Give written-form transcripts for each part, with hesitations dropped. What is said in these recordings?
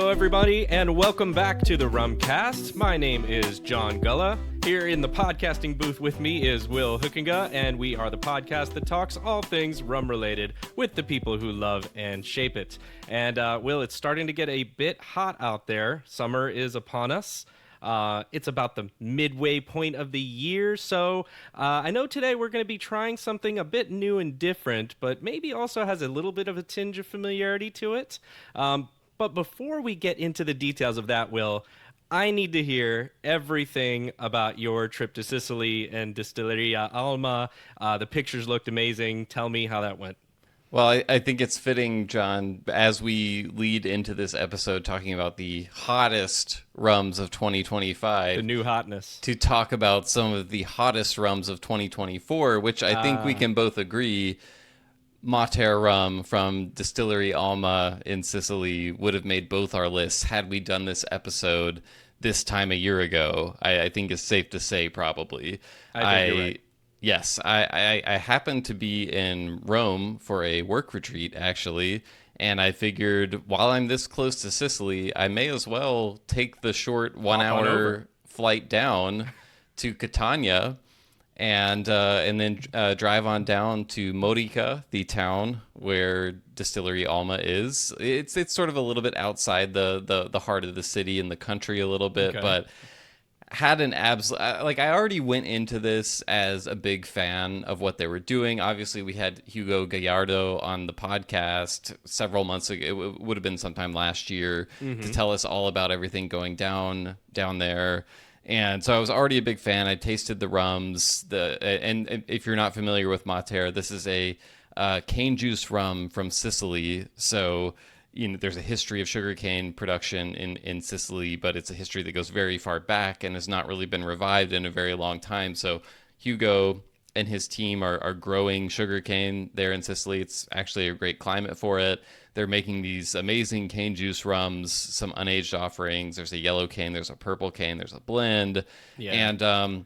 Hello, everybody, and welcome back to the Rumcast. My name is John Gulla. Here in the podcasting booth with me is Will Hookinga, and we are the podcast that talks all things rum-related with the people who love and shape it. And, Will, it's starting to get a bit hot out there. Summer is upon us. It's about the midway point of the year, so I know today we're going to be trying something a bit new and different, but maybe also has a little bit of a tinge of familiarity to it. But before we get into the details of that, Will, I need to hear everything about your trip to Sicily and Distilleria Alma. The pictures looked amazing. Tell me how that went. Well, I think it's fitting, John, as we lead into this episode talking about the hottest rums of 2025. The new hotness. To talk about some of the hottest rums of 2024, which I think we can both agree Mater rum from Distillery Alma in Sicily would have made both our lists had we done this episode this time a year ago. I think it's safe to say, probably. I think you're right. Yes, I happened to be in Rome for a work retreat, actually, and I figured while I'm this close to Sicily, I may as well take the short 1 hour flight down to Catania and then drive on down to Modica, the town where Distillery Alma is. It's sort of a little bit outside the heart of the city and the country a little bit, Okay. but had an I already went into this as a big fan of what they were doing. Obviously, we had Hugo Gallardo on the podcast several months ago. It would have been sometime last year to tell us all about everything going down there. And so I was already a big fan. I tasted the rums. And if you're not familiar with Mater, this is a cane juice rum from Sicily. So there's a history of sugarcane production in Sicily, but it's a history that goes very far back and has not really been revived in a very long time. So Hugo and his team are growing sugarcane there in Sicily. It's actually a great climate for it. They're making these amazing cane juice rums, some unaged offerings. There's a yellow cane, there's a purple cane, there's a blend. Yeah. And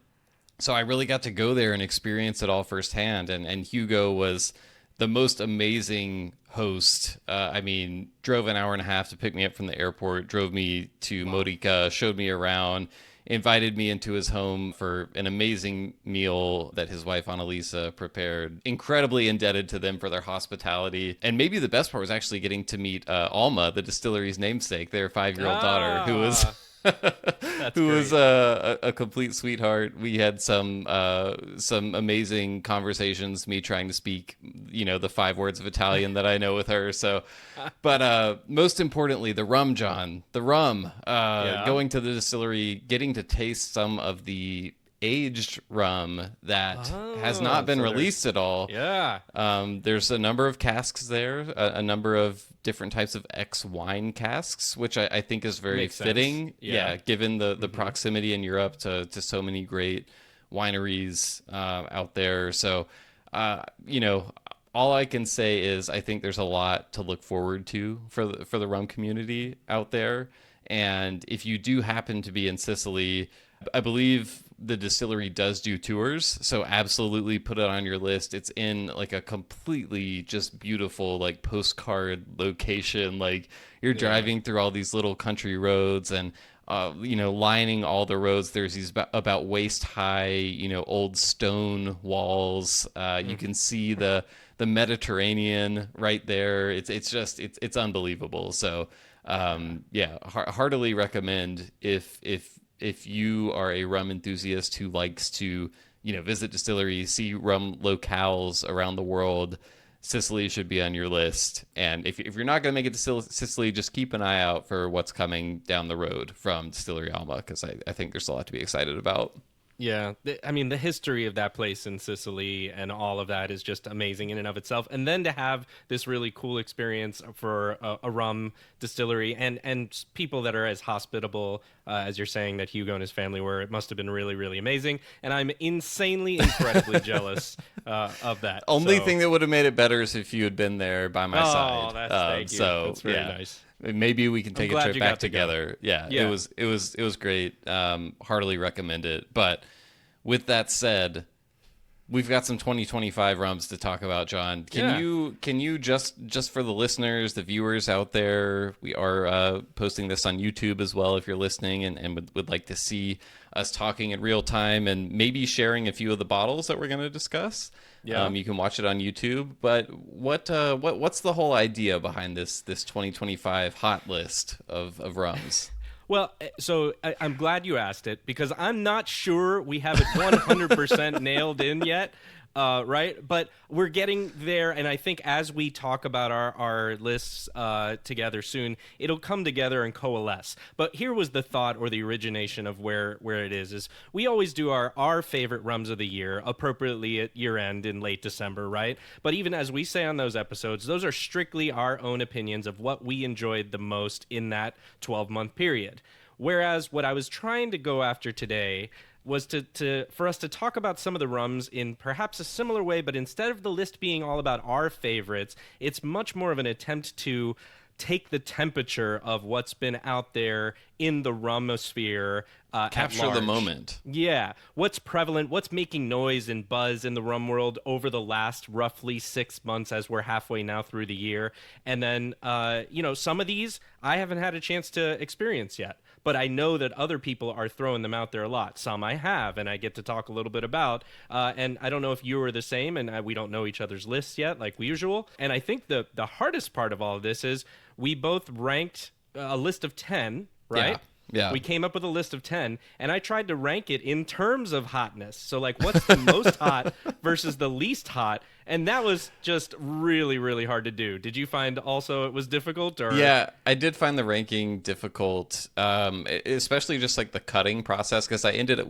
so I really got to go there and experience it all firsthand. And Hugo was the most amazing host. Drove an hour and a half to pick me up from the airport, drove me to Modica, showed me around, invited me into his home for an amazing meal that his wife Annalisa prepared. Incredibly indebted to them for their hospitality. And maybe the best part was actually getting to meet Alma, the distillery's namesake, their 5-year-old daughter, who was was a complete sweetheart. We had some amazing conversations, me trying to speak, the 5 words of Italian that I know with her. So, but most importantly, the rum, John, going to the distillery, getting to taste some of the aged rum that has not been released at all. Yeah. There's a number of casks there, a number of different types of ex-wine casks, which I think is very fitting. Yeah, given the proximity in Europe to so many great wineries out there. So, all I can say is I think there's a lot to look forward to for the rum community out there. And if you do happen to be in Sicily, I believe the distillery does do tours, so absolutely put it on your list. It's in like a completely just beautiful like postcard location. Like you're driving through all these little country roads and lining all the roads. There's these about waist high, old stone walls. You can see the Mediterranean right there. It's unbelievable. So heartily recommend if you are a rum enthusiast who likes to, visit distilleries, see rum locales around the world, Sicily should be on your list. And if you're not going to make it to Sicily, just keep an eye out for what's coming down the road from Distillery Alma, because I think there's a lot to be excited about. Yeah, the history of that place in Sicily and all of that is just amazing in and of itself. And then to have this really cool experience for a rum distillery and people that are as hospitable as you're saying that Hugo and his family were, it must have been really, really amazing. And I'm insanely, incredibly jealous of that. Only thing that would have made it better is if you had been there by my side. Thank you. That's very nice. Maybe we can take a trip back together. Yeah, it was great. Heartily recommend it. But with that said, we've got some 2025 rums to talk about, John. Can you just for the listeners, the viewers out there, we are posting this on YouTube as well if you're listening and would like to see us talking in real time and maybe sharing a few of the bottles that we're going to discuss. Yeah. You can watch it on YouTube. But what's the whole idea behind this 2025 hot list of rums? Well, so I'm glad you asked it because I'm not sure we have it 100% nailed in yet, right? But we're getting there, and I think as we talk about our lists together soon, it'll come together and coalesce. But here was the thought or the origination of where it is we always do our favorite rums of the year appropriately at year end in late December, right? But even as we say on those episodes, those are strictly our own opinions of what we enjoyed the most in that 12-month period. Whereas what I was trying to go after today was for us to talk about some of the rums in perhaps a similar way, but instead of the list being all about our favorites, it's much more of an attempt to take the temperature of what's been out there in the rumosphere. Capture the moment. Yeah. What's prevalent, what's making noise and buzz in the rum world over the last roughly 6 months as we're halfway now through the year. And then, some of these I haven't had a chance to experience yet. But I know that other people are throwing them out there a lot. Some I have, and I get to talk a little bit about. And I don't know if you are the same, and we don't know each other's lists yet, like usual. And I think the hardest part of all of this is we both ranked a list of 10, right? Yeah. We came up with a list of 10, and I tried to rank it in terms of hotness. So, like, what's the most hot versus the least hot? And that was just really, really hard to do. Did you find also it was difficult? Or? Yeah, I did find the ranking difficult, especially just like the cutting process, because I ended up,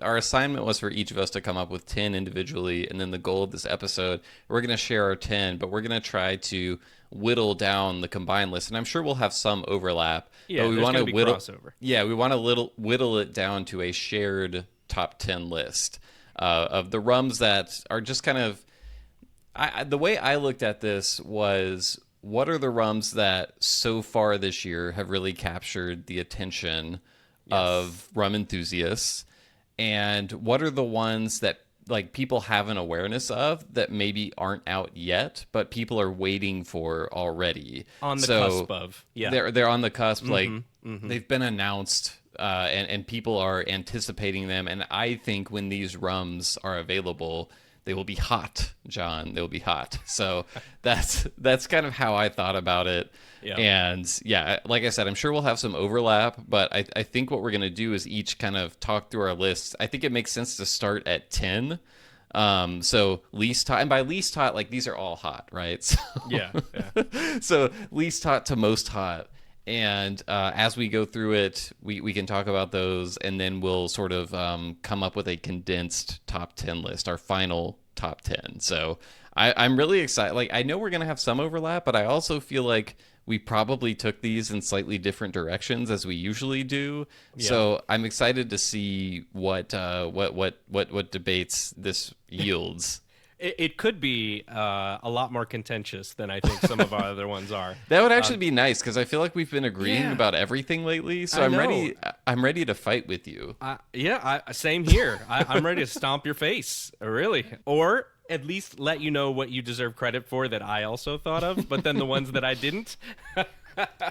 our assignment was for each of us to come up with 10 individually, and then the goal of this episode, we're going to share our 10, but we're going to try to whittle down the combined list, and I'm sure we'll have some overlap. Yeah, but we want to whittle crossover. Yeah, we want to whittle it down to a shared top 10 list of the rums that are just kind of. The way I looked at this was, what are the rums that so far this year have really captured the attention of rum enthusiasts, and what are the ones that like people have an awareness of that maybe aren't out yet, but people are waiting for already. On the cusp of. Yeah. They're on the cusp, they've been announced, and people are anticipating them. And I think when these rums are available, they will be hot, John. They'll be hot. So that's kind of how I thought about it. Yeah. And yeah, like I said, I'm sure we'll have some overlap, but I think what we're going to do is each kind of talk through our lists. I think it makes sense to start at 10. So least hot, and by least hot, like these are all hot, right? So, yeah. So least hot to most hot. And as we go through it, we can talk about those, and then we'll sort of come up with a condensed top 10 list, our final top 10. So I'm really excited. Like, I know we're going to have some overlap, but I also feel like we probably took these in slightly different directions as we usually do. Yeah. So I'm excited to see what debates this yields. It could be a lot more contentious than I think some of our other ones are. That would actually be nice, because I feel like we've been agreeing about everything lately. So I'm ready to fight with you. Same here. I'm ready to stomp your face, really, or at least let you know what you deserve credit for that I also thought of. But then the ones that I didn't,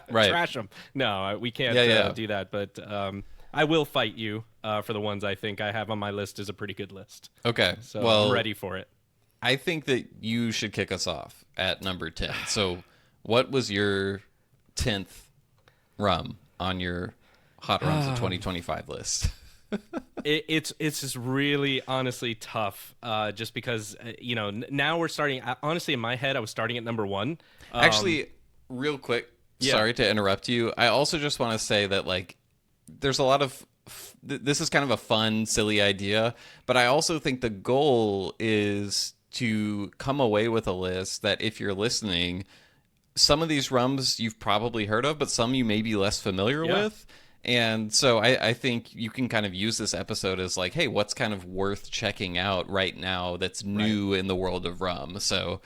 trash them. No, we can't do that. But I will fight you for the ones I think I have on my list is a pretty good list. Okay, so I'm ready for it. I think that you should kick us off at number 10. So what was your 10th rum on your Hot Rums of 2025 list? It's just really honestly tough, just because, now we're starting, honestly, in my head, I was starting at number 1. Actually, real quick, sorry to interrupt you. I also just want to say that, like, there's a lot of this is kind of a fun, silly idea, but I also think the goal is to come away with a list that, if you're listening, some of these rums you've probably heard of, but some you may be less familiar with. And so I think you can kind of use this episode as like, hey, what's kind of worth checking out right now that's new in the world of rum? So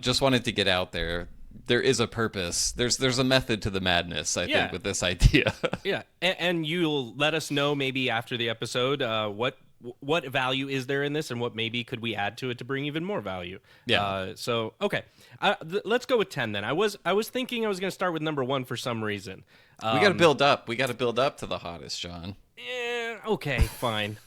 just wanted to get out there. There is a purpose. There's a method to the madness, I think, with this idea. And you'll let us know maybe after the episode what value is there in this, and what maybe could we add to it to bring even more value. So okay, let's go with 10 then. I was thinking I was going to start with number 1 for some reason. We got to build up. We got to build up to the hottest, John. Okay, fine.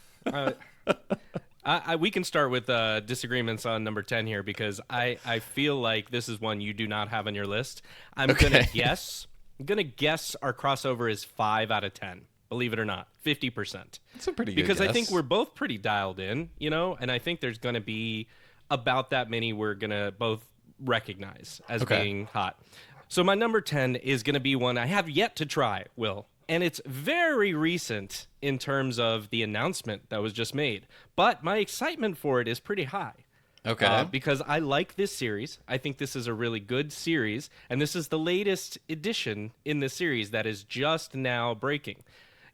We can start with disagreements on number 10 here, because I feel like this is one you do not have on your list. I'm gonna guess our crossover is 5 out of 10. Believe it or not, 50%. That's a pretty good because guess. I think we're both pretty dialed in, and I think there's gonna be about that many we're gonna both recognize as being hot. So my number 10 is gonna be one I have yet to try, Will. And it's very recent in terms of the announcement that was just made. But my excitement for it is pretty high. Okay. Because I like this series. I think this is a really good series. And this is the latest edition in the series that is just now breaking.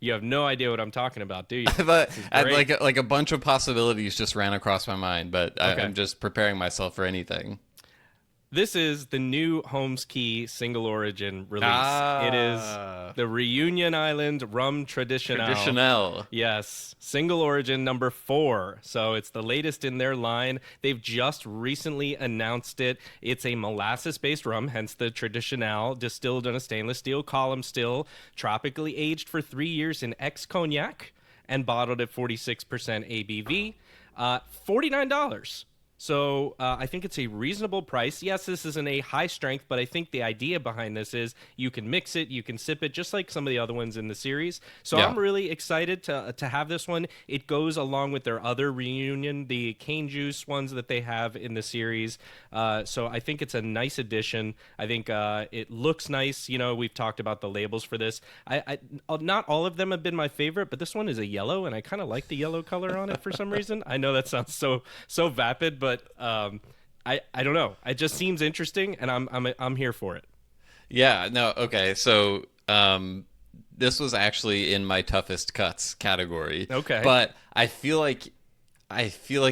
You have no idea what I'm talking about, do you? like a bunch of possibilities just ran across my mind, but I'm just preparing myself for anything. This is the new Holmes Key single origin release. It is the Réunion Island Rum Traditionnel. Traditionnel. Yes, single origin number 4. So it's the latest in their line. They've just recently announced it. It's a molasses-based rum, hence the Traditionnel, distilled in a stainless steel column still, tropically aged for 3 years in ex-cognac, and bottled at 46% ABV. $49. So I think it's a reasonable price. Yes, this isn't a high strength, but I think the idea behind this is you can mix it, you can sip it, just like some of the other ones in the series. So I'm really excited to have this one. It goes along with their other Reunion, the cane juice ones that they have in the series. So I think it's a nice addition. I think it looks nice. We've talked about the labels for this. I not all of them have been my favorite, but this one is a yellow, and I kind of like the yellow color on it for some reason. I know that sounds so vapid, but I don't know. It just seems interesting, and I'm here for it. Yeah. No. Okay. So this was actually in my toughest cuts category. Okay. But I feel like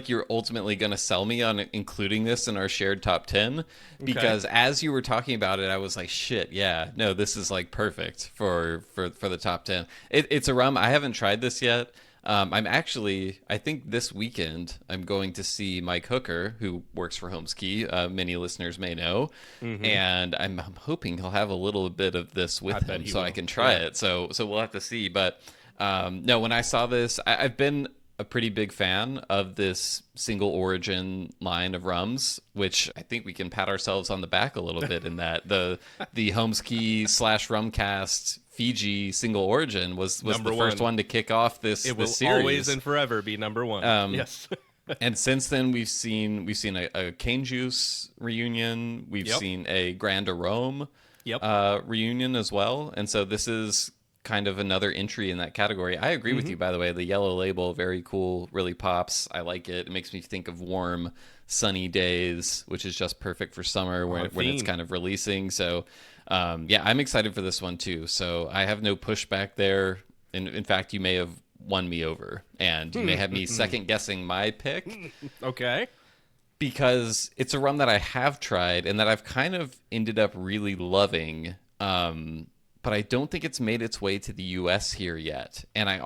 you're ultimately going to sell me on including this in our shared top 10, because as you were talking about it, I was like, shit, yeah, no, this is like perfect for the top 10. It's a rum. I haven't tried this yet. I think this weekend I'm going to see Mike Hooker, who works for Holmes Key. Many listeners may know, and I'm hoping he'll have a little bit of this with him so I can try it. So we'll have to see. But no, when I saw this, I've been a pretty big fan of this single origin line of rums, which I think we can pat ourselves on the back a little bit in that the Holmes Key / Rumcast Fiji single origin was the first one to kick off this series. Always and forever be number 1. Yes. And since then we've seen a cane juice reunion. We've seen a Grand Arome reunion as well. And so this is kind of another entry in that category. I agree with you, by the way. The yellow label, very cool, really pops. I like it. It makes me think of warm, sunny days, which is just perfect for summer when it's kind of releasing. So I'm excited for this one too. So I have no pushback there. In fact, you may have won me over, and you may have me second guessing my pick. Okay. Because it's a rum that I have tried and that I've kind of ended up really loving. But I don't think it's made its way to the U.S. here yet. And I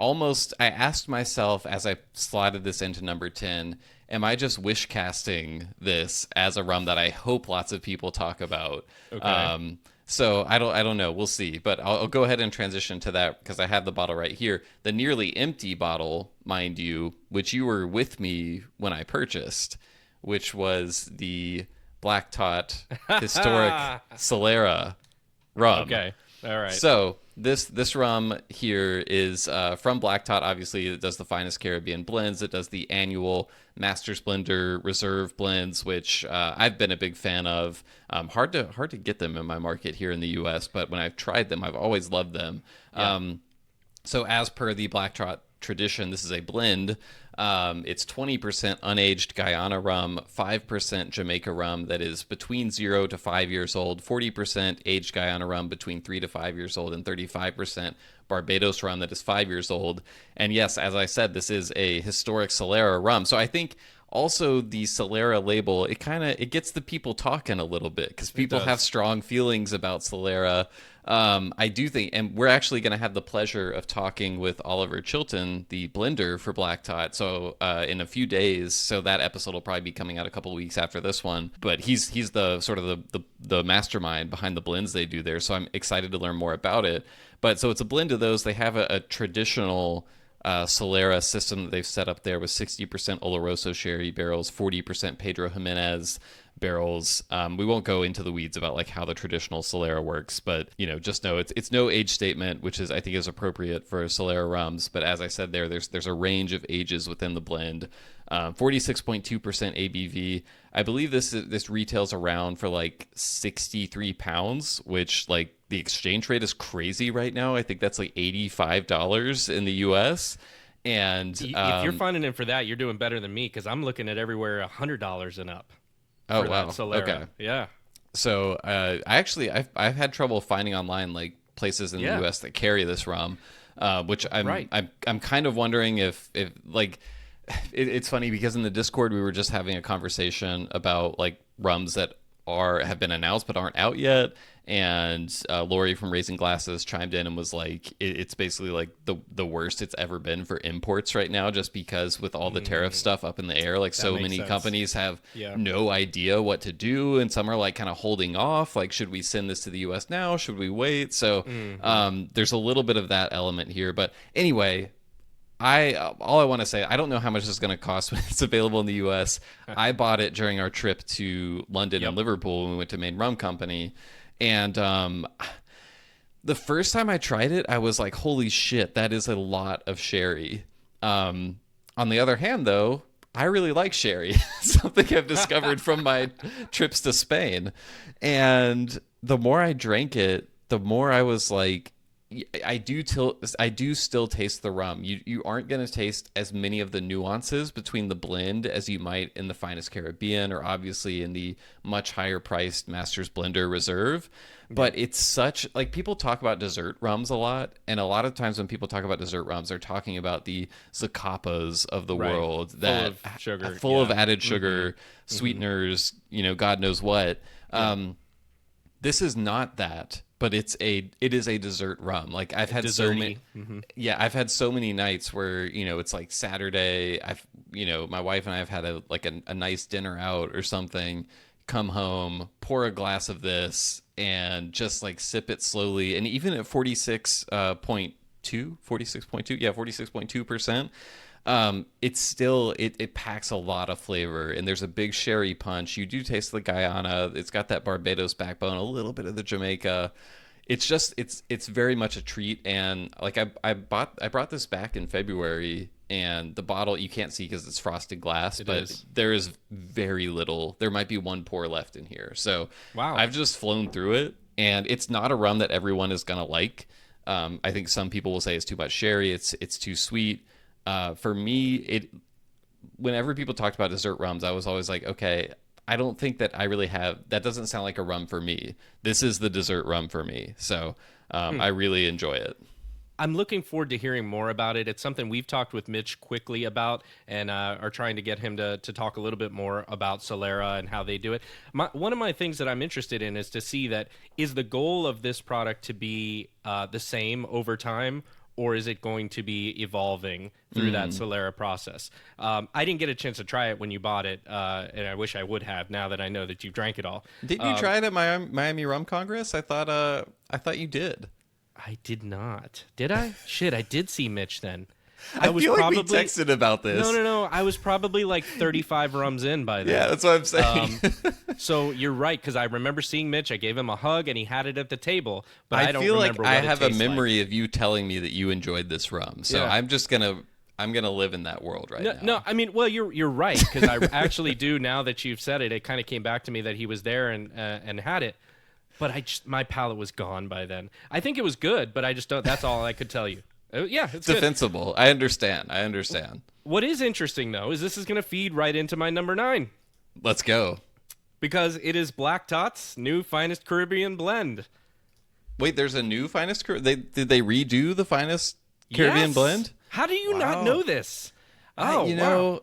asked myself as I slotted this into number 10, am I just wish casting this as a rum that I hope lots of people talk about? Okay. So I don't know. We'll see. But I'll go ahead and transition to that because I have the bottle right here. The nearly empty bottle, mind you, which you were with me when I purchased, which was the Black Tot Historic Solera rum. Okay. All right. So this rum here is from Black Tot. Obviously, it does the finest Caribbean blends. It does the annual Master's Blender Reserve blends, which I've been a big fan of. Hard to get them in my market here in the U.S., but when I've tried them, I've always loved them. Yeah. So as per the Black Tot tradition, this is a blend. It's 20% unaged Guyana rum, 5% Jamaica rum that is between 0 to 5 years old, 40% aged Guyana rum between 3 to 5 years old, and 35% Barbados rum that is 5 years old. And yes, as I said, this is a historic Solera rum. So I think also the Solera label, it gets the people talking a little bit because people have strong feelings about Solera. I do think, and we're actually going to have the pleasure of talking with Oliver Chilton, the blender for Black Tot. So in a few days, so that episode will probably be coming out a couple of weeks after this one. But he's the sort of the mastermind behind the blends they do there. So I'm excited to learn more about it. But so it's a blend of those. They have a traditional Solera system that they've set up there with 60% Oloroso sherry barrels, 40% Pedro Jimenez barrels. We won't go into the weeds about like how the traditional Solera works, but just know it's no age statement, which is I think is appropriate for Solera rums. But as I said there's a range of ages within the blend. 46.2% ABV. I believe this retails around for like 63 pounds, which like the exchange rate is crazy right now. I think that's like $85 in the US. And if you're finding it for that, you're doing better than me, because I'm looking at everywhere $100 and up. Oh for wow! That Solera. Okay, yeah. So I've had trouble finding online like places in the U.S. that carry this rum, which I'm kind of wondering if like it's funny because in the Discord we were just having a conversation about like rums that have been announced but aren't out yet, and Lori from Raising Glasses chimed in and was like, it's basically like the worst it's ever been for imports right now, just because with all the tariff stuff up in the air, like so many companies have no idea what to do, and some are like kind of holding off, like should we send this to the US now, should we wait? So there's a little bit of that element here, but anyway, all I want to say, I don't know how much it's going to cost when it's available in the U.S. I bought it during our trip to London and Liverpool when we went to Maine Rum Company. And the first time I tried it, I was like, holy shit, that is a lot of sherry. On the other hand, though, I really like sherry. Something I've discovered from my trips to Spain. And the more I drank it, the more I was like, I do still taste the rum. You aren't going to taste as many of the nuances between the blend as you might in the Finest Caribbean, or obviously in the much higher priced Master's Blender Reserve. But it's such, like, people talk about dessert rums a lot, and a lot of times when people talk about dessert rums, they're talking about the Zaccapas of the world that full of added sugar, sweeteners, God knows what. This is not that. But it is a dessert rum. Like I've had so many, I've had so many nights where it's like Saturday. My wife and I have had a nice dinner out or something. Come home, pour a glass of this, and just like sip it slowly. And even at 46.2%. It's still it packs a lot of flavor, and there's a big sherry punch. You do taste the Guyana. It's got that Barbados backbone, a little bit of the Jamaica. It's just it's very much a treat. And like I brought this back in February, and the bottle you can't see because it's frosted glass, there is very little. There might be one pour left in here. So wow, I've just flown through it, and it's not a rum that everyone is gonna like. I think some people will say it's too much sherry. It's too sweet. For me, whenever people talked about dessert rums, I was always like, okay, I don't think that I really have, that doesn't sound like a rum for me. This is the dessert rum for me. So I really enjoy it. I'm looking forward to hearing more about it. It's something we've talked with Mitch quickly about, and are trying to get him to talk a little bit more about Solera and how they do it. One of my things that I'm interested in is to see that, is the goal of this product to be the same over time, or is it going to be evolving through that Solera process? I didn't get a chance to try it when you bought it, and I wish I would have, now that I know that you've drank it all. Didn't you try it at Miami Rum Congress? I thought you did. I did not. Did I? Shit, I did see Mitch then. I feel like we texted about this. No. I was probably like 35 rums in by then. Yeah, that's what I'm saying. So you're right, because I remember seeing Mitch. I gave him a hug, and he had it at the table. But I don't feel remember like what I have a memory like. of you telling me that you enjoyed this rum. So I'm just gonna live in that world now. No, I mean, well, you're right, because I actually do. Now that you've said it, it kind of came back to me that he was there and had it. But my palate was gone by then. I think it was good, but I just don't. That's all I could tell you. Yeah, it's defensible. I understand. What is interesting, though, is this is going to feed right into my number 9. Let's go. Because it is Black Tot's new Finest Caribbean blend. Wait, there's a new Finest Caribbean? Did they redo the Finest Caribbean blend? How do you not know this? My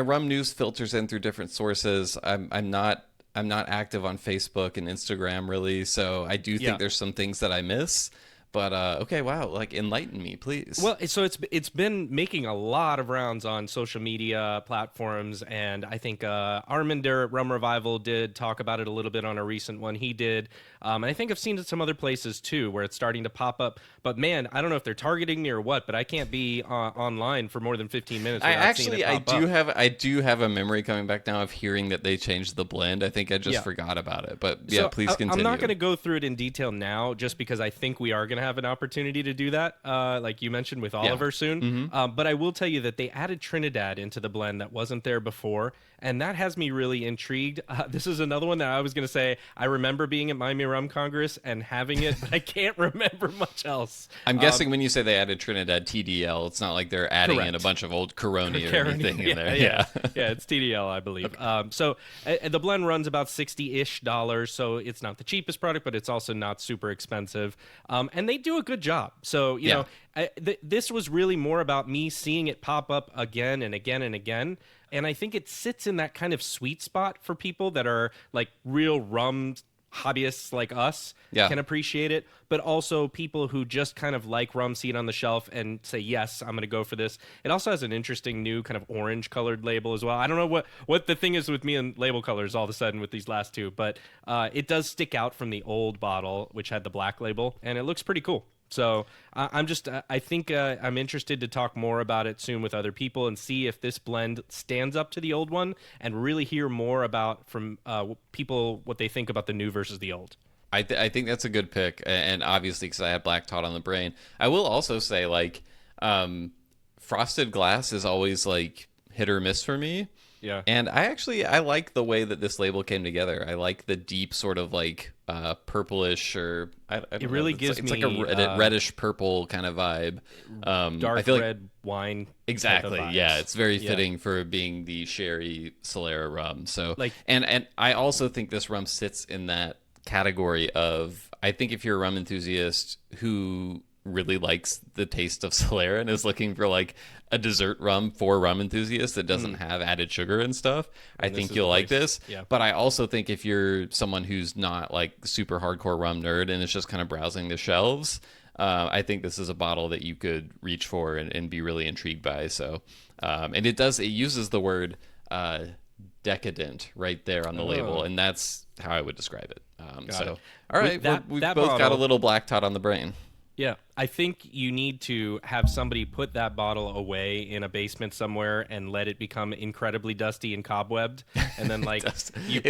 rum news filters in through different sources. I'm not I'm not active on Facebook and Instagram really, so I do think there's some things that I miss. But okay, wow, like enlighten me, please. Well, so it's been making a lot of rounds on social media platforms, and I think Arminder at Rum Revival did talk about it a little bit on a recent one he did, and I think I've seen it some other places too where it's starting to pop up. But man, I don't know if they're targeting me or what, but I can't be online for more than 15 minutes. I do have a memory coming back now of hearing that they changed the blend. I think I just forgot about it, but yeah, please continue. I'm not going to go through it in detail now, just because I think we are going to have an opportunity to do that, like you mentioned with Oliver soon. But I will tell you that they added Trinidad into the blend that wasn't there before, and that has me really intrigued. This is another one that I was going to say I remember being at Miami Rum Congress and having it, but I can't remember much else. I'm guessing when you say they added Trinidad TDL, it's not like they're adding in a bunch of old Corona or anything in there. Yeah, it's TDL, I believe. Okay. So the blend runs about $60-ish, so it's not the cheapest product, but it's also not super expensive. And they do a good job. So, you know, this was really more about me seeing it pop up again and again and again. And I think it sits in that kind of sweet spot for people that are like real rum hobbyists like us can appreciate it, but also people who just kind of like rum, see it on the shelf and say, yes, I'm going to go for this. It also has an interesting new kind of orange colored label as well. I don't know what the thing is with me and label colors all of a sudden with these last two, but it does stick out from the old bottle, which had the black label, and it looks pretty cool. So I think I'm interested to talk more about it soon with other people and see if this blend stands up to the old one and really hear more about from people what they think about the new versus the old. I think that's a good pick, and obviously because I had Black Tot on the brain. I will also say, like, frosted glass is always like hit or miss for me. Yeah. And I like the way that this label came together. I like the deep sort of like purplish, or I don't know. Really gives it's me like a reddish purple kind of vibe. Dark I feel red like, wine. exactly. Yeah, it's very fitting for being the sherry Solera rum. So like, and I also think this rum sits in that category of, I think if you're a rum enthusiast who really likes the taste of Solera and is looking for like a dessert rum for rum enthusiasts that doesn't have added sugar and stuff, I think you'll like this. Yeah. But I also think if you're someone who's not like super hardcore rum nerd and is just kind of browsing the shelves, I think this is a bottle that you could reach for and be really intrigued by. So, and it uses the word decadent right there on the label, and that's how I would describe it. So, all right, we've both got a little Black Tot on the brain. Yeah, I think you need to have somebody put that bottle away in a basement somewhere and let it become incredibly dusty and cobwebbed, and then like you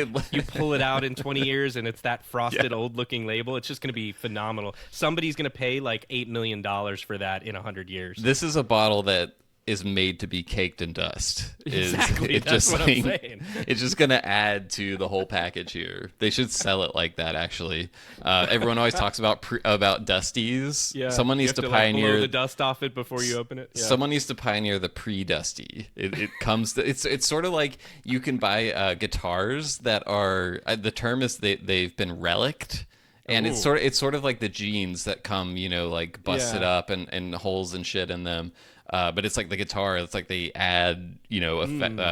pull it out in 20 years and it's that frosted old-looking label. It's just going to be phenomenal. Somebody's going to pay like $8 million for that in 100 years. This is a bottle that is made to be caked in dust. Exactly, that's what I'm saying. It's just going to add to the whole package here. They should sell it like that, actually. Everyone always talks about dusties. Yeah, someone needs to pioneer, blow the dust off it before you open it. Yeah. Someone needs to pioneer the pre-dusty. It comes to, it's sort of like you can buy guitars that are, the term is they've been relicked. And it's sort of like the jeans that come, you know, like busted up and holes and shit in them. But it's like the guitar. It's like they add, you know,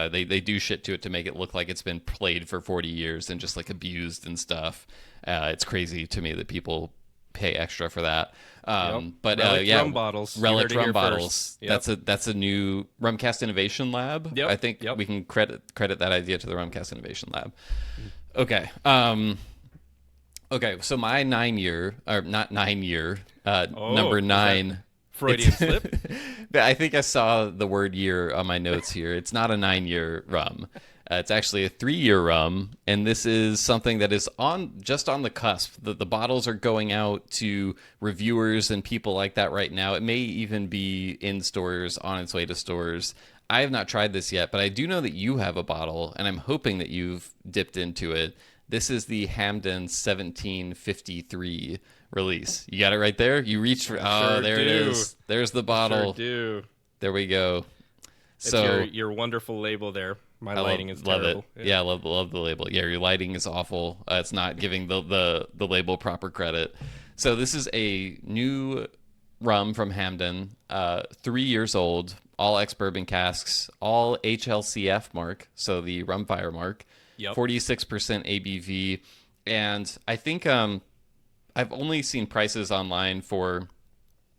they do shit to it to make it look like it's been played for 40 years and just like abused and stuff. It's crazy to me that people pay extra for that. But Relic rum bottles. Relic rum bottles. Yep. That's a new Rumcast Innovation Lab. Yep. I think we can credit that idea to the Rumcast Innovation Lab. Okay. Okay, so my number 9. Freudian slip. I think I saw the word year on my notes here. It's not a 9-year rum. It's actually a 3-year rum, and this is something that is just on the cusp. The bottles are going out to reviewers and people like that right now. It may even be in stores, on its way to stores. I have not tried this yet, but I do know that you have a bottle, and I'm hoping that you've dipped into it. This is the Hamden 1753 release. You got it right there? You reached for... there it is. There's the bottle. Sure do. There we go. So it's your wonderful label there. My lighting is terrible. It. Yeah, I love the label. Yeah, your lighting is awful. It's not giving the label proper credit. So this is a new rum from Hamden, 3 years old, all ex-bourbon casks, all HLCF mark, so the Rumfire mark. Yep. 46% ABV. And I think I've only seen prices online for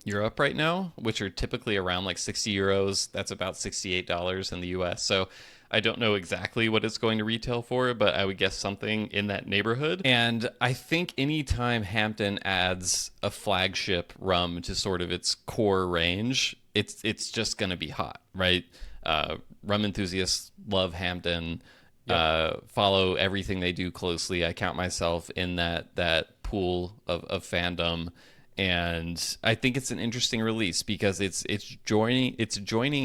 Europe right now, which are typically around like 60 euros. That's about $68 in the US. So I don't know exactly what it's going to retail for, but I would guess something in that neighborhood. And I think anytime Hampden adds a flagship rum to sort of its core range, it's just going to be hot, right? Rum enthusiasts love Hampden. Yep. Follow everything they do closely. I count myself in that pool of fandom. And I think it's an interesting release because it's joining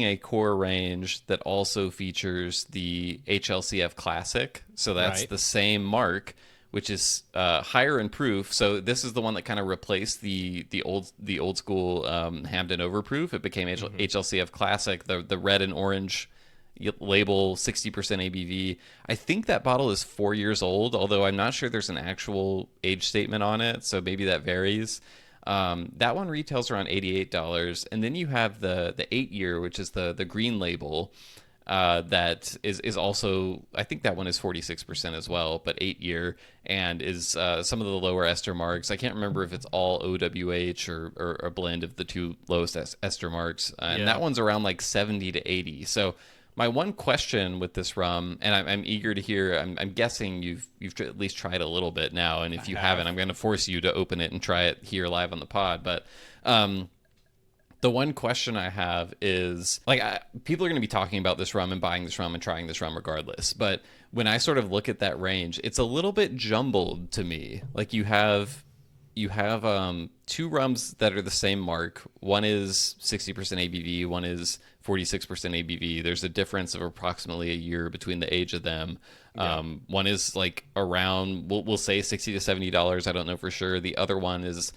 a core range that also features the HLCF Classic. So that's the same mark, which is higher in proof. So this is the one that kind of replaced the old school Hampden Overproof. It became HLCF Classic. The red and orange label, 60% ABV. I think that bottle is 4 years old, although I'm not sure there's an actual age statement on it. So maybe that varies. That one retails around $88, and then you have the 8-year, which is the green label. That is also, I think that one is 46% as well, but 8-year, and is some of the lower ester marks. I can't remember if it's all OWH or a blend of the two lowest ester marks, and that one's around like 70 to 80. So my one question with this rum, and I'm eager to hear, I'm guessing you've at least tried a little bit now, and if you haven't, I'm going to force you to open it and try it here live on the pod. But the one question I have is, like, people are going to be talking about this rum and buying this rum and trying this rum regardless. But when I sort of look at that range, it's a little bit jumbled to me. Like you have two rums that are the same mark. One is 60% ABV, one is 46% ABV. There's a difference of approximately a year between the age of them. One is like around, we'll say $60 to $70. I don't know for sure. The other one is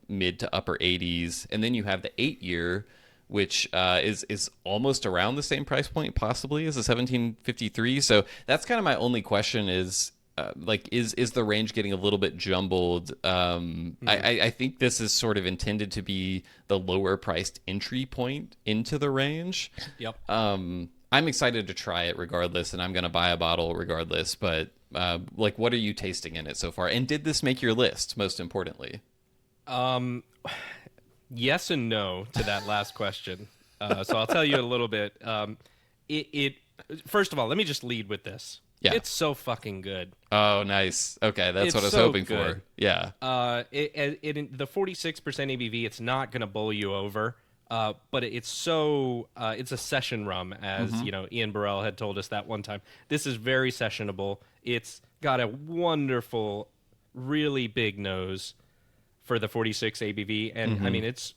mid to upper 80s. And then you have the 8-year, which is almost around the same price point possibly as the 1753. So that's kind of my only question is, is the range getting a little bit jumbled? I think this is sort of intended to be the lower priced entry point into the range. Yep. I'm excited to try it regardless, and I'm going to buy a bottle regardless. But what are you tasting in it so far? And did this make your list, most importantly? Yes and no to that last question. So I'll tell you a little bit. First of all, let me just lead with this. Yeah. It's so fucking good. Oh, nice. Okay, that's what I was hoping for. Yeah. The 46% ABV, it's not going to bowl you over, but it's a session rum, as Ian Burrell had told us that one time. This is very sessionable. It's got a wonderful, really big nose for the 46 ABV, and I mean it's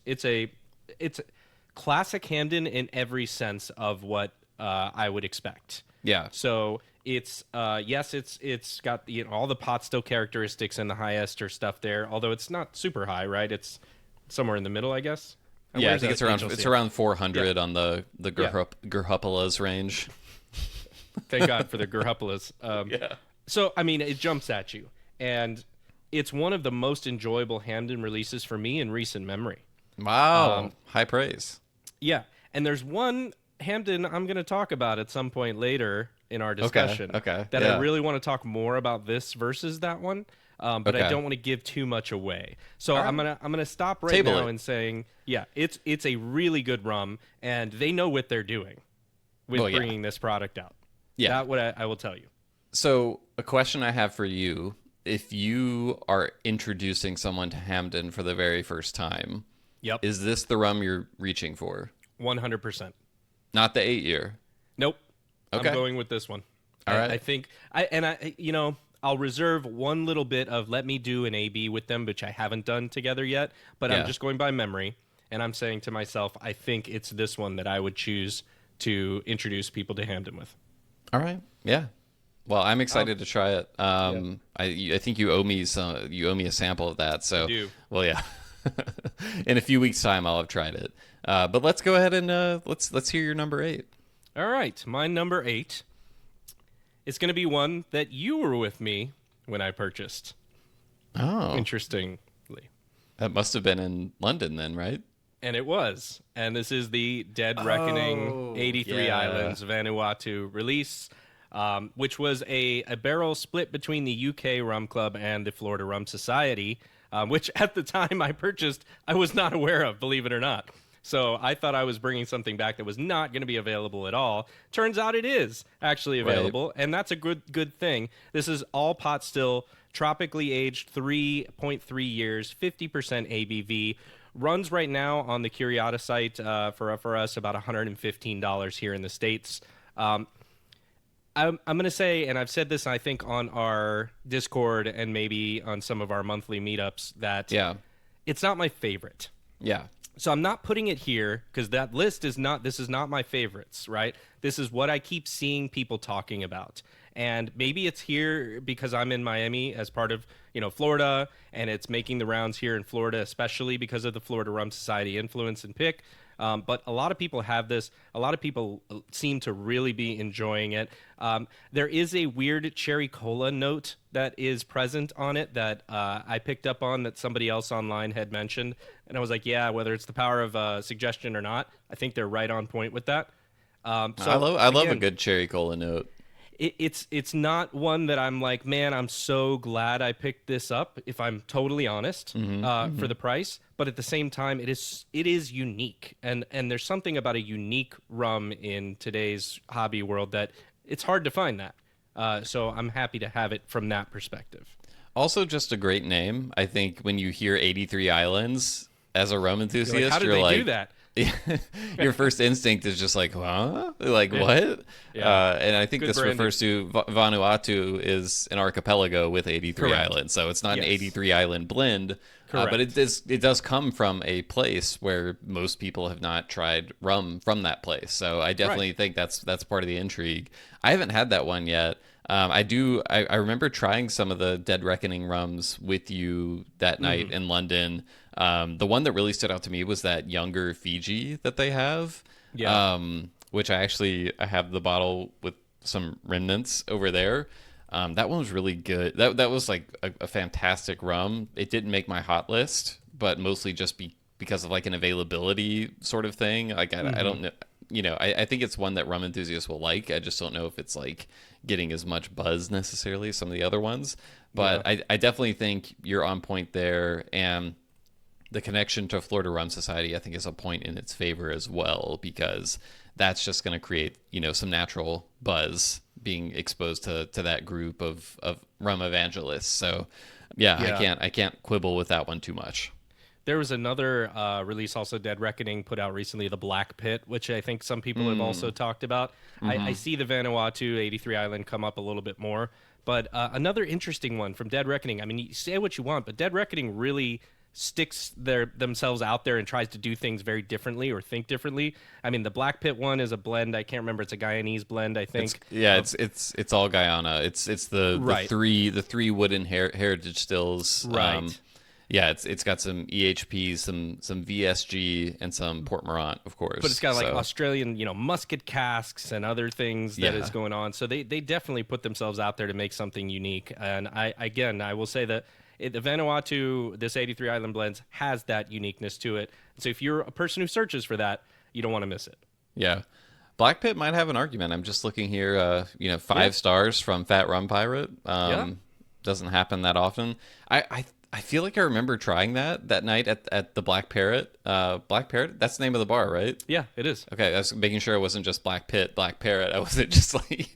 classic Hampden in every sense of what I would expect. Yeah. So it's it's got all the pot still characteristics and the high ester stuff there, although it's not super high, right? It's somewhere in the middle, I guess. Yeah, I think it's around 400 on the Gerhupelas range. Thank God for the Gerhupelas. So I mean, it jumps at you, and it's one of the most enjoyable Hampden releases for me in recent memory. Wow, high praise. Yeah, and there's one Hampden I'm going to talk about at some point later in our discussion. Okay. That I really want to talk more about this versus that one, but I don't want to give too much away. So I'm gonna stop right now and saying, it's a really good rum, and they know what they're doing with bringing this product out. Yeah, that I will tell you. So a question I have for you: if you are introducing someone to Hampden for the very first time, is this the rum you're reaching for? 100%. Not the 8-year. Nope. Okay. I'm going with this one. All right. I think I'll reserve one little bit of let me do an AB with them, which I haven't done together yet, but I'm just going by memory, and I'm saying to myself, I think it's this one that I would choose to introduce people to Hampden with. All right. Yeah. Well, I'm excited to try it. I think you owe me a sample of that. So, I do. Well, yeah. In a few weeks' time, I'll have tried it. But let's go ahead and let's hear your number 8. All right, my number 8 is going to be one that you were with me when I purchased. Oh, interestingly, that must have been in London then, right? And it was. And this is the Dead Reckoning 83 Islands Vanuatu release. which was a barrel split between the UK Rum Club and the Florida Rum Society, which at the time I purchased, I was not aware of, believe it or not. So I thought I was bringing something back that was not going to be available at all. Turns out it is actually available, and that's a good thing. This is all pot still, tropically aged, 3.3 years, 50% ABV. Runs right now on the Curiata site for us about $115 here in the States. I'm going to say, and I've said this, I think, on our Discord and maybe on some of our monthly meetups, that it's not my favorite. Yeah. So I'm not putting it here because that list is not, this is not my favorites, right? This is what I keep seeing people talking about. And maybe it's here because I'm in Miami as part of, Florida, and it's making the rounds here in Florida, especially because of the Florida Rum Society influence and pick. But a lot of people have this. A lot of people seem to really be enjoying it. There is a weird cherry cola note that is present on it that I picked up on that somebody else online had mentioned. And I was like, yeah, whether it's the power of suggestion or not, I think they're right on point with that. So I love a good cherry cola note. It's not one that I'm like, man, I'm so glad I picked this up, if I'm totally honest, for the price. But at the same time, it is unique. And there's something about a unique rum in today's hobby world that it's hard to find that. So I'm happy to have it from that perspective. Also, just a great name. I think when you hear 83 Islands as a rum enthusiast, how did they do that? Your first instinct is just like, huh? Like, what? Yeah. And I think Good this branding. refers to Vanuatu is an archipelago with 83 Correct. islands. So it's not an Yes. 83 island blend. But it does come from a place where most people have not tried rum from that place. So I definitely think that's part of the intrigue. I haven't had that one yet. I remember trying some of the Dead Reckoning rums with you that night in London. The one that really stood out to me was that younger Fiji that they have, which I have the bottle with some remnants over there. That one was really good. That was like a fantastic rum. It didn't make my hot list, but mostly just because of like an availability sort of thing. Like I don't know. I think it's one that rum enthusiasts will like. I just don't know if it's like getting as much buzz necessarily as some of the other ones. But I definitely think you're on point there. And the connection to Florida Rum Society, I think, is a point in its favor as well, because that's just going to create, some natural buzz being exposed to that group of rum evangelists. So, I can't quibble with that one too much. There was another release also Dead Reckoning put out recently, the Black Pit, which I think some people have also talked about. I see the Vanuatu 83 Island come up a little bit more. But another interesting one from Dead Reckoning. I mean, you say what you want, but Dead Reckoning really sticks themselves out there and tries to do things very differently or think differently. I mean, the Black Pit one is a blend. I can't remember. It's a Guyanese blend, I think. It's all Guyana. It's the three wooden heritage stills. Right. It's got some EHP, some VSG, and some Port Morant, of course. But it's got like Australian, musket casks and other things that is going on. So they definitely put themselves out there to make something unique. And I will say that the Vanuatu, this 83 Island Blends, has that uniqueness to it. So if you're a person who searches for that, you don't want to miss it. Yeah. Black Pit might have an argument. I'm just looking here, 5 stars from Fat Rum Pirate. Doesn't happen that often. I feel like I remember trying that night at the Black Parrot. Black Parrot? That's the name of the bar, right? Yeah, it is. Okay, I was making sure it wasn't just Black Pit, Black Parrot. I wasn't just like,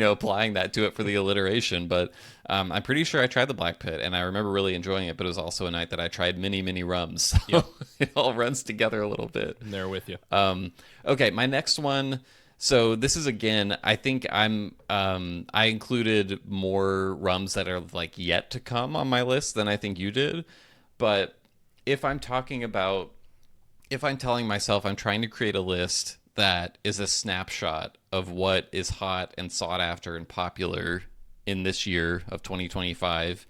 applying that to it for the alliteration. But I'm pretty sure I tried the Black Pit, and I remember really enjoying it. But it was also a night that I tried many, many rums. So it all runs together a little bit. I'm there with you. Okay, my next one. So this is, again, I think I included more rums that are like yet to come on my list than I think you did. But if I'm telling myself I'm trying to create a list that is a snapshot of what is hot and sought after and popular in this year of 2025,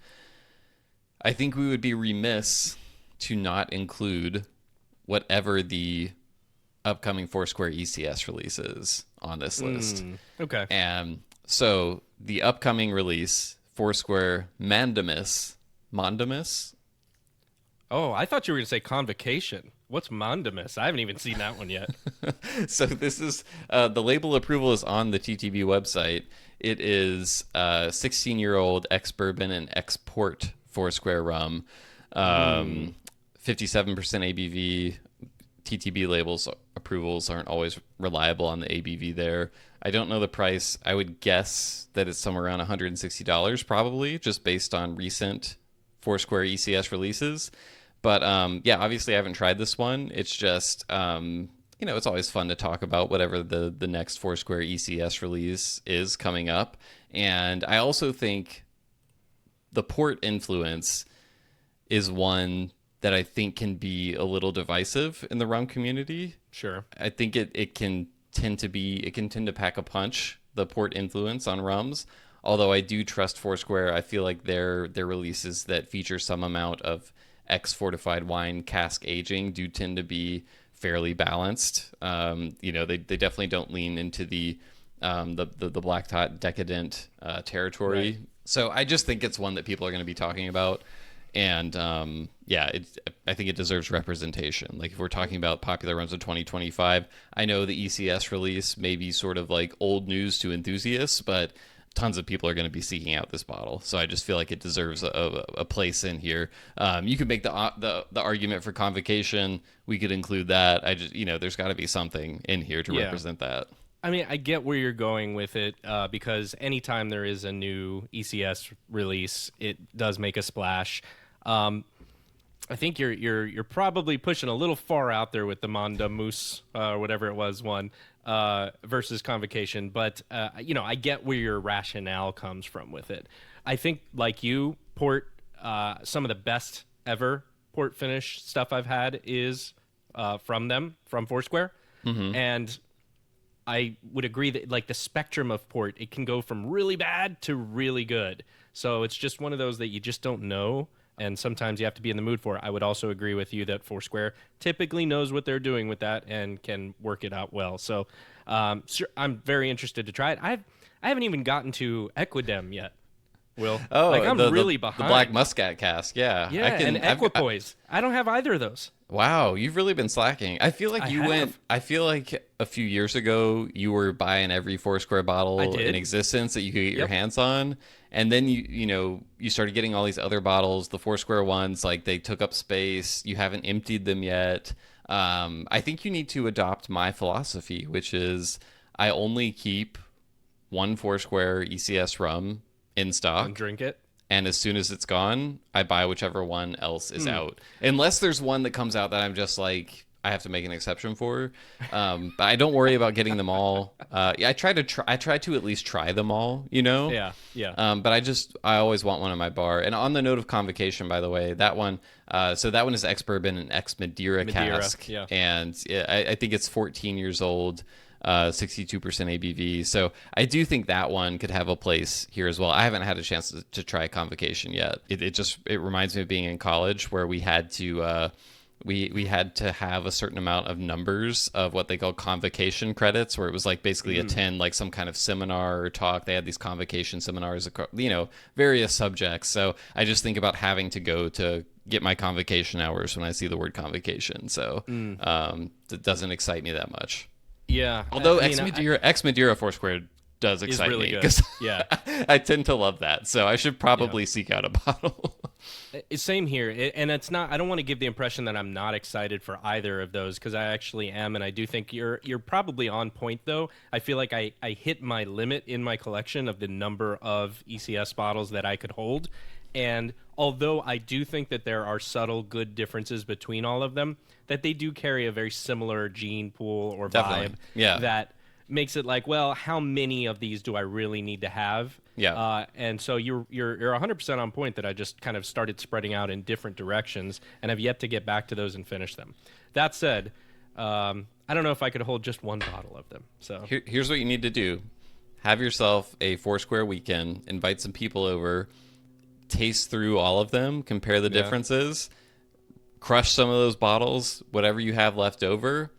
I think we would be remiss to not include whatever the upcoming Foursquare ECS releases on this list. Okay. And so the upcoming release, Foursquare Mandamus. Oh, I thought you were going to say Convocation, What's Mondamus? I haven't even seen that one yet. So this is the label approval is on the TTB website. It is 16-year-old ex-bourbon and ex-port Foursquare rum, 57% ABV. TTB labels approvals aren't always reliable on the ABV there. I don't know the price. I would guess that it's somewhere around $160 probably, just based on recent Foursquare ECS releases. But yeah, obviously I haven't tried this one. It's just, it's always fun to talk about whatever the next Foursquare ECS release is coming up. And I also think the port influence is one that I think can be a little divisive in the rum community. Sure. I think it can tend to pack a punch, the port influence on rums. Although I do trust Foursquare. I feel like their releases that feature some amount of ex-fortified wine cask aging do tend to be fairly balanced. They definitely don't lean into the black tot decadent territory. Right. So I just think it's one that people are going to be talking about. And I think it deserves representation. Like if we're talking about popular rums of 2025, I know the ECS release may be sort of like old news to enthusiasts, but tons of people are going to be seeking out this bottle. So I just feel like it deserves a place in here. You could make the argument for convocation. We could include that. There's got to be something in here to represent that. I mean, I get where you're going with it because anytime there is a new ECS release, it does make a splash. I think you're probably pushing a little far out there with the Manda Moose or whatever it was one versus Convocation, but I get where your rationale comes from with it. I think like you, port some of the best ever port finish stuff I've had is from Foursquare, and I would agree that like the spectrum of port, it can go from really bad to really good. So it's just one of those that you just don't know. And sometimes you have to be in the mood for it. I would also agree with you that Foursquare typically knows what they're doing with that and can work it out well. So sure, I'm very interested to try it. I haven't even gotten to Equidem yet, Will. Oh, I'm really behind. The Black Muscat cask, yeah. Yeah, and Equipoise. I don't have either of those. Wow, you've really been slacking. I feel like I feel like a few years ago you were buying every Foursquare bottle in existence that you could get your hands on, and then you started getting all these other bottles, the Foursquare ones, like they took up space. You haven't emptied them yet. I think you need to adopt my philosophy, which is I only keep one Foursquare ECS rum in stock and drink it. And as soon as it's gone, I buy whichever one else is out. Unless there's one that comes out that I'm just like, I have to make an exception for. But I don't worry about getting them all. I try to at least try them all, Yeah. But I always want one in my bar. And on the note of Convocation, by the way, that one, so that one is ex-bourbon and ex-Madeira cask. Yeah. And I think it's 14 years old. 62% ABV. So I do think that one could have a place here as well. I haven't had a chance to try Convocation yet. It reminds me of being in college where we had to we had to have a certain amount of numbers of what they call convocation credits, where it was like basically attend like some kind of seminar or talk. They had these convocation seminars, various subjects. So I just think about having to go to get my convocation hours when I see the word convocation. So it doesn't excite me that much. Yeah. Although ex-Madeira Foursquare does excite really me good. because Yeah. I tend to love that. So I should probably seek out a bottle. Same here. And it's not, I don't want to give the impression that I'm not excited for either of those because I actually am. And I do think you're probably on point though. I feel like I hit my limit in my collection of the number of ECS bottles that I could hold. And although I do think that there are subtle good differences between all of them, that they do carry a very similar gene pool or vibe that makes it like, well, how many of these do I really need to have? Yeah. And so you're 100% on point that I just kind of started spreading out in different directions and have yet to get back to those and finish them. That said, I don't know if I could hold just one bottle of them. So here's what you need to do. Have yourself a Foursquare weekend, invite some people over, taste through all of them, compare the differences, crush some of those bottles, whatever you have left over,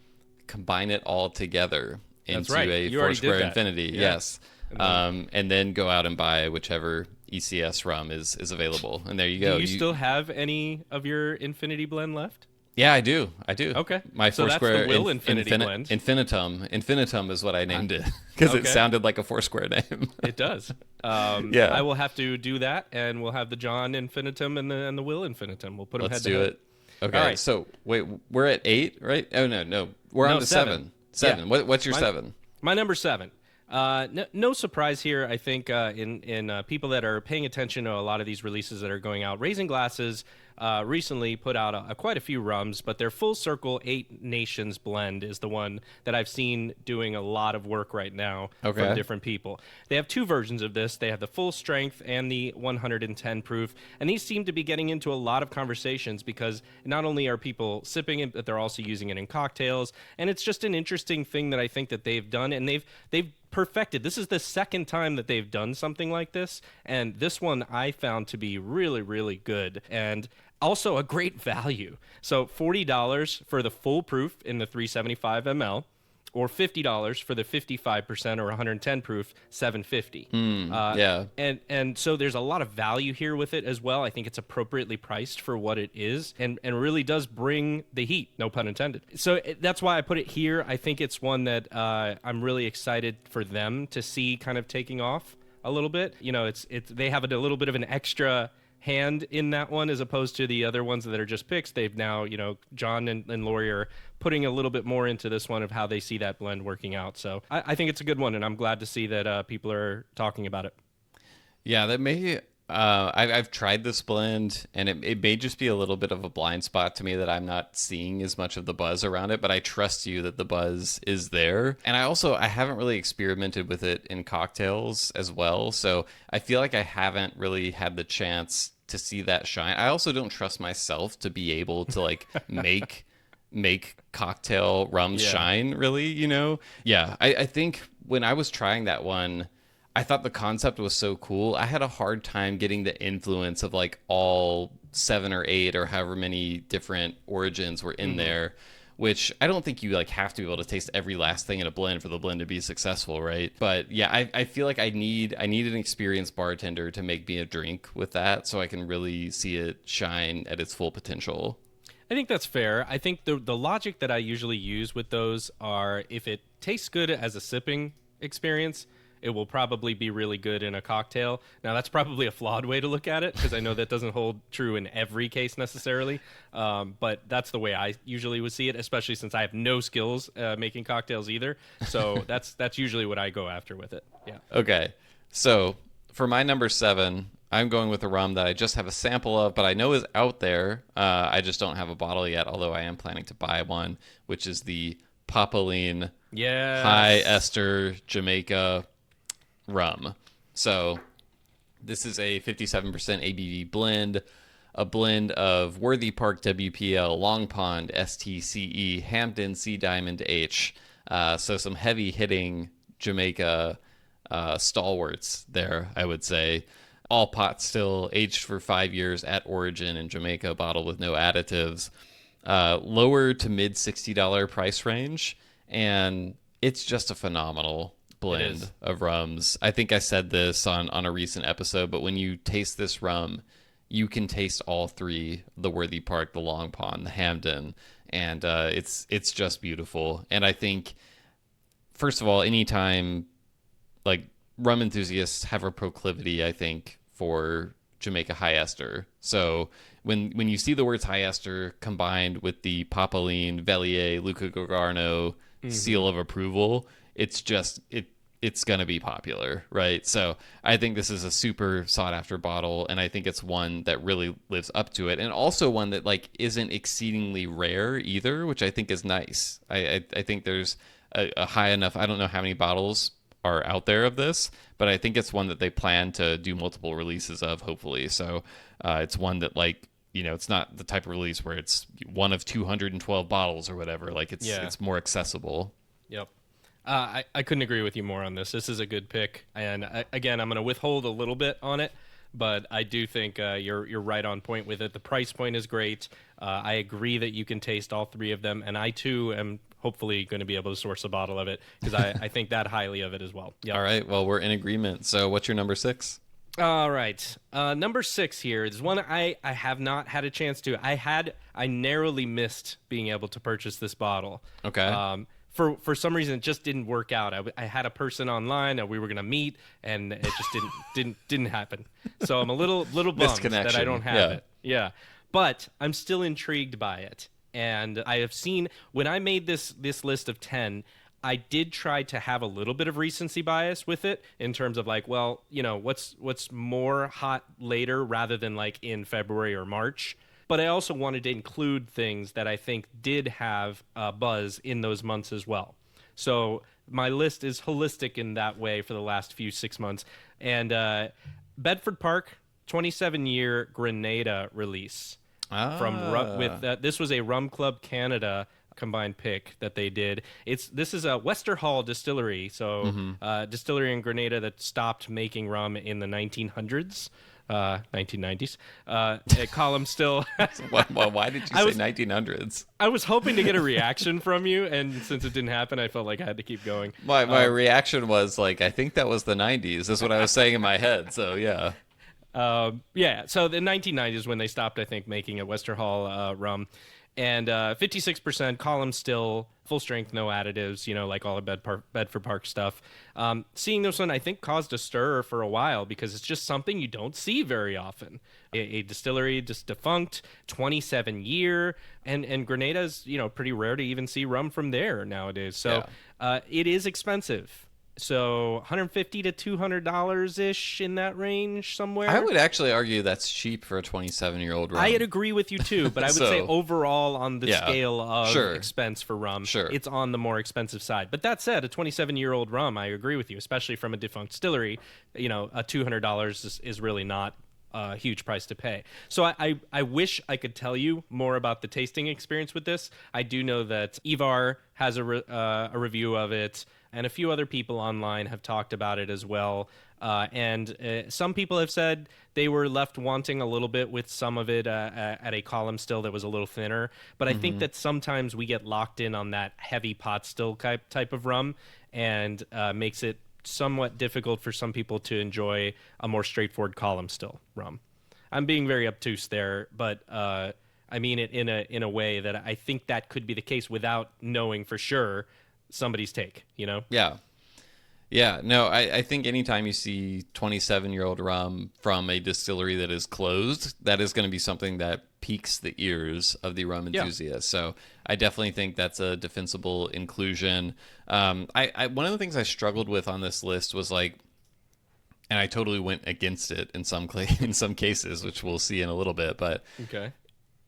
combine it all together into a Foursquare Infinity. Yeah. Yes. And then go out and buy whichever ECS rum is available. And there you go. Do you still have any of your Infinity blend left? Yeah, I do. Okay. My So that's Foursquare the Will Infinity blend. Infinitum is what I named it because it Okay. sounded like a Foursquare name. It does. Yeah. I will have to do that, and we'll have the John Infinitum and the Will Infinitum. We'll put them Let's head to do head. it. Okay. All right. So wait, we're at 8, right? Oh no. We're No, on to 7. Yeah. What's your 7? My number 7. No surprise here. I think in people that are paying attention to a lot of these releases that are going out, Raising Glasses recently put out quite a few rums, but their Full Circle 8 Nations blend is the one that I've seen doing a lot of work right now from different people. They have 2 versions of this. They have the full strength and the 110 proof, and these seem to be getting into a lot of conversations because not only are people sipping it, but they're also using it in cocktails, and it's just an interesting thing that I think that they've done, and they've perfected. This is the second time that they've done something like this, and this one I found to be really, really good, and also a great value. So $40 for the full proof in the 375 ml, or $50 for the 55% or 110 proof, $750. Yeah. And so there's a lot of value here with it as well. I think it's appropriately priced for what it is, and really does bring the heat, no pun intended. So that's why I put it here. I think it's one that I'm really excited for them to see kind of taking off a little bit. You know, it's they have a little bit of an extra hand in that one as opposed to the other ones that are just picks. They've now, John and Lori are putting a little bit more into this one of how they see that blend working out. So I think it's a good one, and I'm glad to see that people are talking about it. Yeah, that may. I've tried this blend, and it may just be a little bit of a blind spot to me that I'm not seeing as much of the buzz around it, but I trust you that the buzz is there. And I haven't really experimented with it in cocktails as well, so I feel like I haven't really had the chance to see that shine. I also don't trust myself to be able to like make cocktail rums shine, really, Yeah, I think when I was trying that one, I thought the concept was so cool. I had a hard time getting the influence of like all 7 or 8 or however many different origins were in there, which I don't think you like have to be able to taste every last thing in a blend for the blend to be successful, right? But yeah, I feel like I need an experienced bartender to make me a drink with that so I can really see it shine at its full potential. I think that's fair. I think the logic that I usually use with those are if it tastes good as a sipping experience, it will probably be really good in a cocktail. Now, that's probably a flawed way to look at it because I know that doesn't hold true in every case necessarily. But that's the way I usually would see it, especially since I have no skills making cocktails either. So that's usually what I go after with it. Yeah. Okay. So for my number 7, I'm going with a rum that I just have a sample of, but I know is out there. I just don't have a bottle yet, although I am planning to buy one, which is the Papaline High Ester Jamaica rum. So this is a 57% ABV blend, a blend of Worthy Park WPL, Long Pond STCE, Hampton Sea Diamond H. So some heavy hitting Jamaica stalwarts there, I would say. All pot still, aged for 5 years at origin in Jamaica, bottled with no additives. Lower to mid $60 price range, and it's just a phenomenal blend of rums. I think I said this on a recent episode, but when you taste this rum, you can taste all 3, the Worthy Park, the Long Pond, the Hampden, and it's just beautiful. And I think, first of all, anytime like rum enthusiasts have a proclivity, I think, for Jamaica High Ester. So when you see the words High Ester combined with the Papaline, Vellier, Luca Gargano seal of approval, it's just it's going to be popular, right? So I think this is a super sought after bottle, and I think it's one that really lives up to it, and also one that like isn't exceedingly rare either, which I think is nice. I think there's a high enough, I don't know how many bottles are out there of this, but I think it's one that they plan to do multiple releases of, hopefully. So it's one that like, it's not the type of release where it's one of 212 bottles or whatever. Like it's more accessible. Yep. I couldn't agree with you more on this. This is a good pick, and again, I'm going to withhold a little bit on it, but I do think you're right on point with it. The price point is great. I agree that you can taste all 3 of them, and I too am hopefully going to be able to source a bottle of it because I think that highly of it as well. Yep. All right, well, we're in agreement. So what's your number 6? All right. Number 6 here is one I have not had a chance to. I narrowly missed being able to purchase this bottle. Okay. For some reason, it just didn't work out. I had a person online that we were gonna meet, and it just didn't happen. So I'm a little bummed that I don't have it. Yeah, but I'm still intrigued by it, and I have seen when I made this list of 10. I did try to have a little bit of recency bias with it in terms of like, well, what's more hot later rather than like in February or March. But I also wanted to include things that I think did have buzz in those months as well. So my list is holistic in that way for the last few 6 months. And Bedford Park, 27-year Grenada release this was a Rum Club Canada combined pick that they did. This is a Westerhall distillery, so distillery in Grenada that stopped making rum in the 1900s. 1990s. Column still. Why did you say 1900s? I was hoping to get a reaction from you, and since it didn't happen, I felt like I had to keep going. My reaction was like, I think that was the 90s. That's what I was saying in my head. So yeah. So the 1990s when they stopped, I think, making a Westerhall rum. And 56% column still, full strength, no additives, like all the Bedford Park stuff. Seeing this one, I think, caused a stir for a while because it's just something you don't see very often. A distillery just defunct, 27-year, and Grenada's, pretty rare to even see rum from there nowadays. So it is expensive. So $150 to $200 ish in that range somewhere. I would actually argue that's cheap for a 27-year-old rum. I'd agree with you too, but I would say overall on the scale of expense for rum, it's on the more expensive side. But that said, a 27-year-old rum, I agree with you, especially from a defunct distillery. A $200 is really not a huge price to pay. So I wish I could tell you more about the tasting experience with this. I do know that Ivar has a review of it. And a few other people online have talked about it as well. And some people have said they were left wanting a little bit with some of it at a column still that was a little thinner. But I think that sometimes we get locked in on that heavy pot still type of rum and makes it somewhat difficult for some people to enjoy a more straightforward column still rum. I'm being very obtuse there, but I mean it in a way that I think that could be the case without knowing for sure somebody's take, Yeah, no, I think anytime you see 27-year-old rum from a distillery that is closed, that is going to be something that piques the ears of the rum enthusiast. So I definitely think that's a defensible inclusion. One of the things I struggled with on this list was like, and I totally went against it in some cases, which we'll see in a little bit, but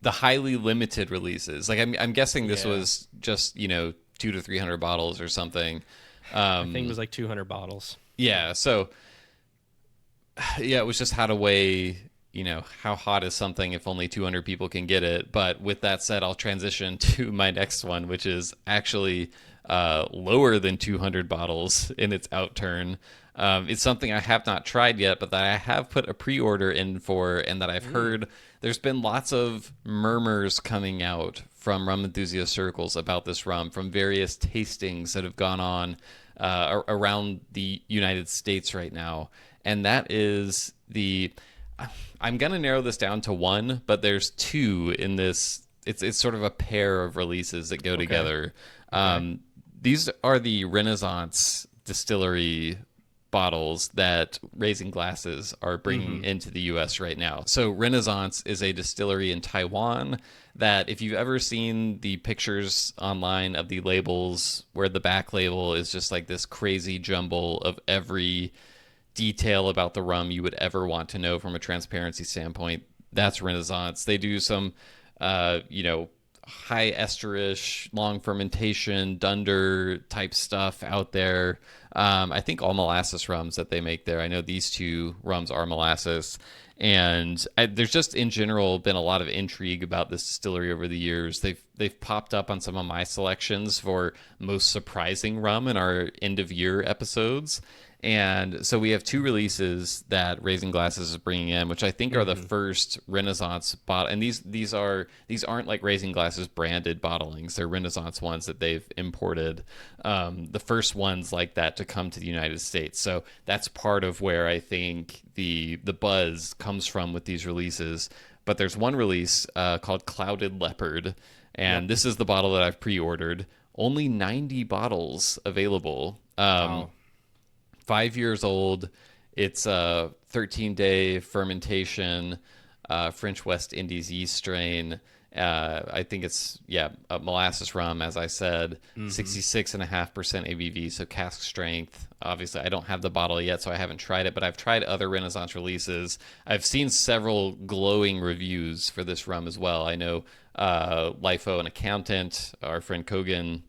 the highly limited releases. Like I'm guessing this was just 200 to 300 bottles or something. I think it was like 200 bottles. Yeah. So, it was just how to weigh, how hot is something if only 200 people can get it. But with that said, I'll transition to my next one, which is actually lower than 200 bottles in its outturn. It's something I have not tried yet, but that I have put a pre-order in for, and that I've heard there's been lots of murmurs coming out from rum enthusiast circles about this rum from various tastings that have gone on around the United States right now. And that is I'm going to narrow this down to one, but there's two in this. It's sort of a pair of releases that go together. These are the Renaissance distillery bottles that Raising Glasses are bringing into the U.S. right now. So Renaissance is a distillery in Taiwan that if you've ever seen the pictures online of the labels where the back label is just like this crazy jumble of every detail about the rum you would ever want to know from a transparency standpoint, that's Renaissance. They do some, high esterish, long fermentation, dunder type stuff out there. I think all molasses rums that they make there. I know these two rums are molasses. And there's just in general been a lot of intrigue about this distillery over the years. They've popped up on some of my selections for most surprising rum in our end of year episodes. And so we have two releases that Raising Glasses is bringing in, which I think are the first Renaissance bottle. And these aren't like Raising Glasses branded bottlings; they're Renaissance ones that they've imported. The first ones like that to come to the United States. So that's part of where I think the buzz comes from with these releases. But there's one release called Clouded Leopard, and this is the bottle that I've pre-ordered. Only 90 bottles available. Wow. 5 years old. It's a 13-day fermentation, French West Indies yeast strain. I think it's, a molasses rum, as I said, 66.5% ABV, so cask strength. Obviously, I don't have the bottle yet, so I haven't tried it, but I've tried other Renaissance releases. I've seen several glowing reviews for this rum as well. I know LIFO, an accountant, our friend Kogan,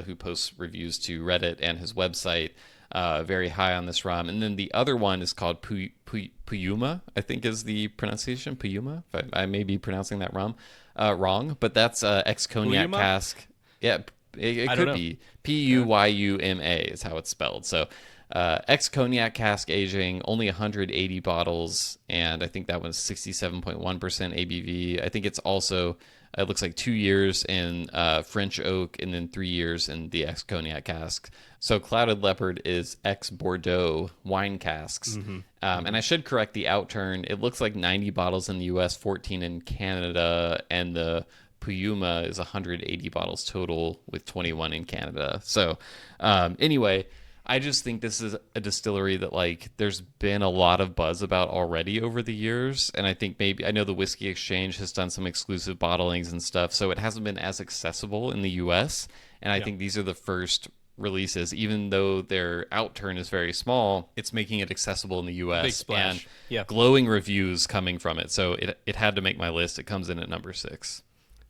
who posts reviews to Reddit and his website, very high on this rum. And then the other one is called Puyuma, I think is the pronunciation. Puyuma. I may be pronouncing that wrong, but that's ex-cognac cask. Yeah, it could be. Puyuma is how it's spelled. So ex-cognac cask aging, only 180 bottles, and I think that one's 67.1% ABV. I think it's also... It looks like 2 years in French oak and then 3 years in the ex-cognac cask. So Clouded Leopard is ex-Bordeaux wine casks. And I should correct the outturn. It looks like 90 bottles in the U.S., 14 in Canada, and the Puyuma is 180 bottles total with 21 in Canada. So anyway... I just think this is a distillery that, like, there's been a lot of buzz about already over the years. And I think I know the Whiskey Exchange has done some exclusive bottlings and stuff, so it hasn't been as accessible in the U.S. And I think these are the first releases, even though their outturn is very small, it's making it accessible in the U.S. Big splash. And glowing reviews coming from it. So it had to make my list. It comes in at number 6.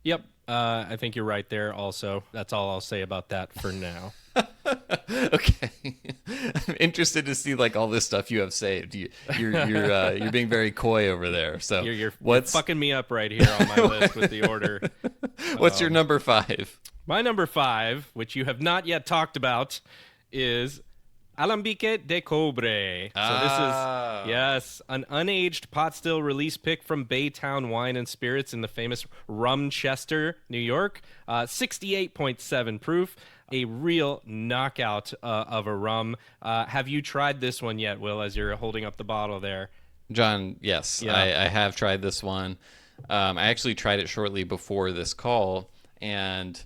Yep. I think you're right there also. That's all I'll say about that for now. Okay. I'm interested to see like all this stuff you have saved. You're being very coy over there. So you're fucking me up right here on my list with the order. What's your number 5? My number 5, which you have not yet talked about, is Alambique de Cobre. So this is, yes, an unaged pot still release pick from Baytown Wine and Spirits in the famous Rumchester, New York. 68.7 proof. A real knockout of a rum. Have you tried this one yet, Will, as you're holding up the bottle there? John, yes, yeah. I have tried this one. I actually tried it shortly before this call, and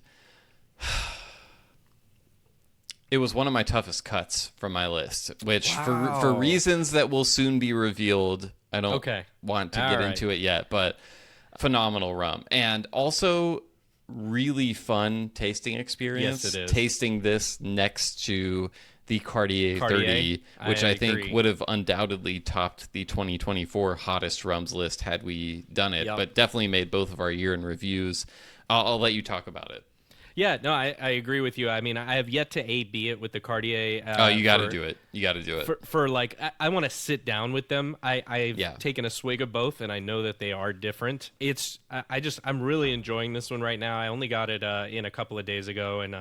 it was one of my toughest cuts from my list, which for reasons that will soon be revealed, I don't want to get into it yet, but phenomenal rum. And also really fun tasting experience. Yes, it is. Tasting this next to the Cartier 30, which I think agree. would have undoubtedly topped the 2024 hottest rums list had we done it, but definitely made both of our year in reviews. I'll let you talk about it. Yeah, no, I agree with you. I mean, I have yet to A/B it with the Cartier. You got to do it. You got to do it. For like, I want to sit down with them. I've taken a swig of both, and I know that they are different. I'm really enjoying this one right now. I only got it in a couple of days ago, and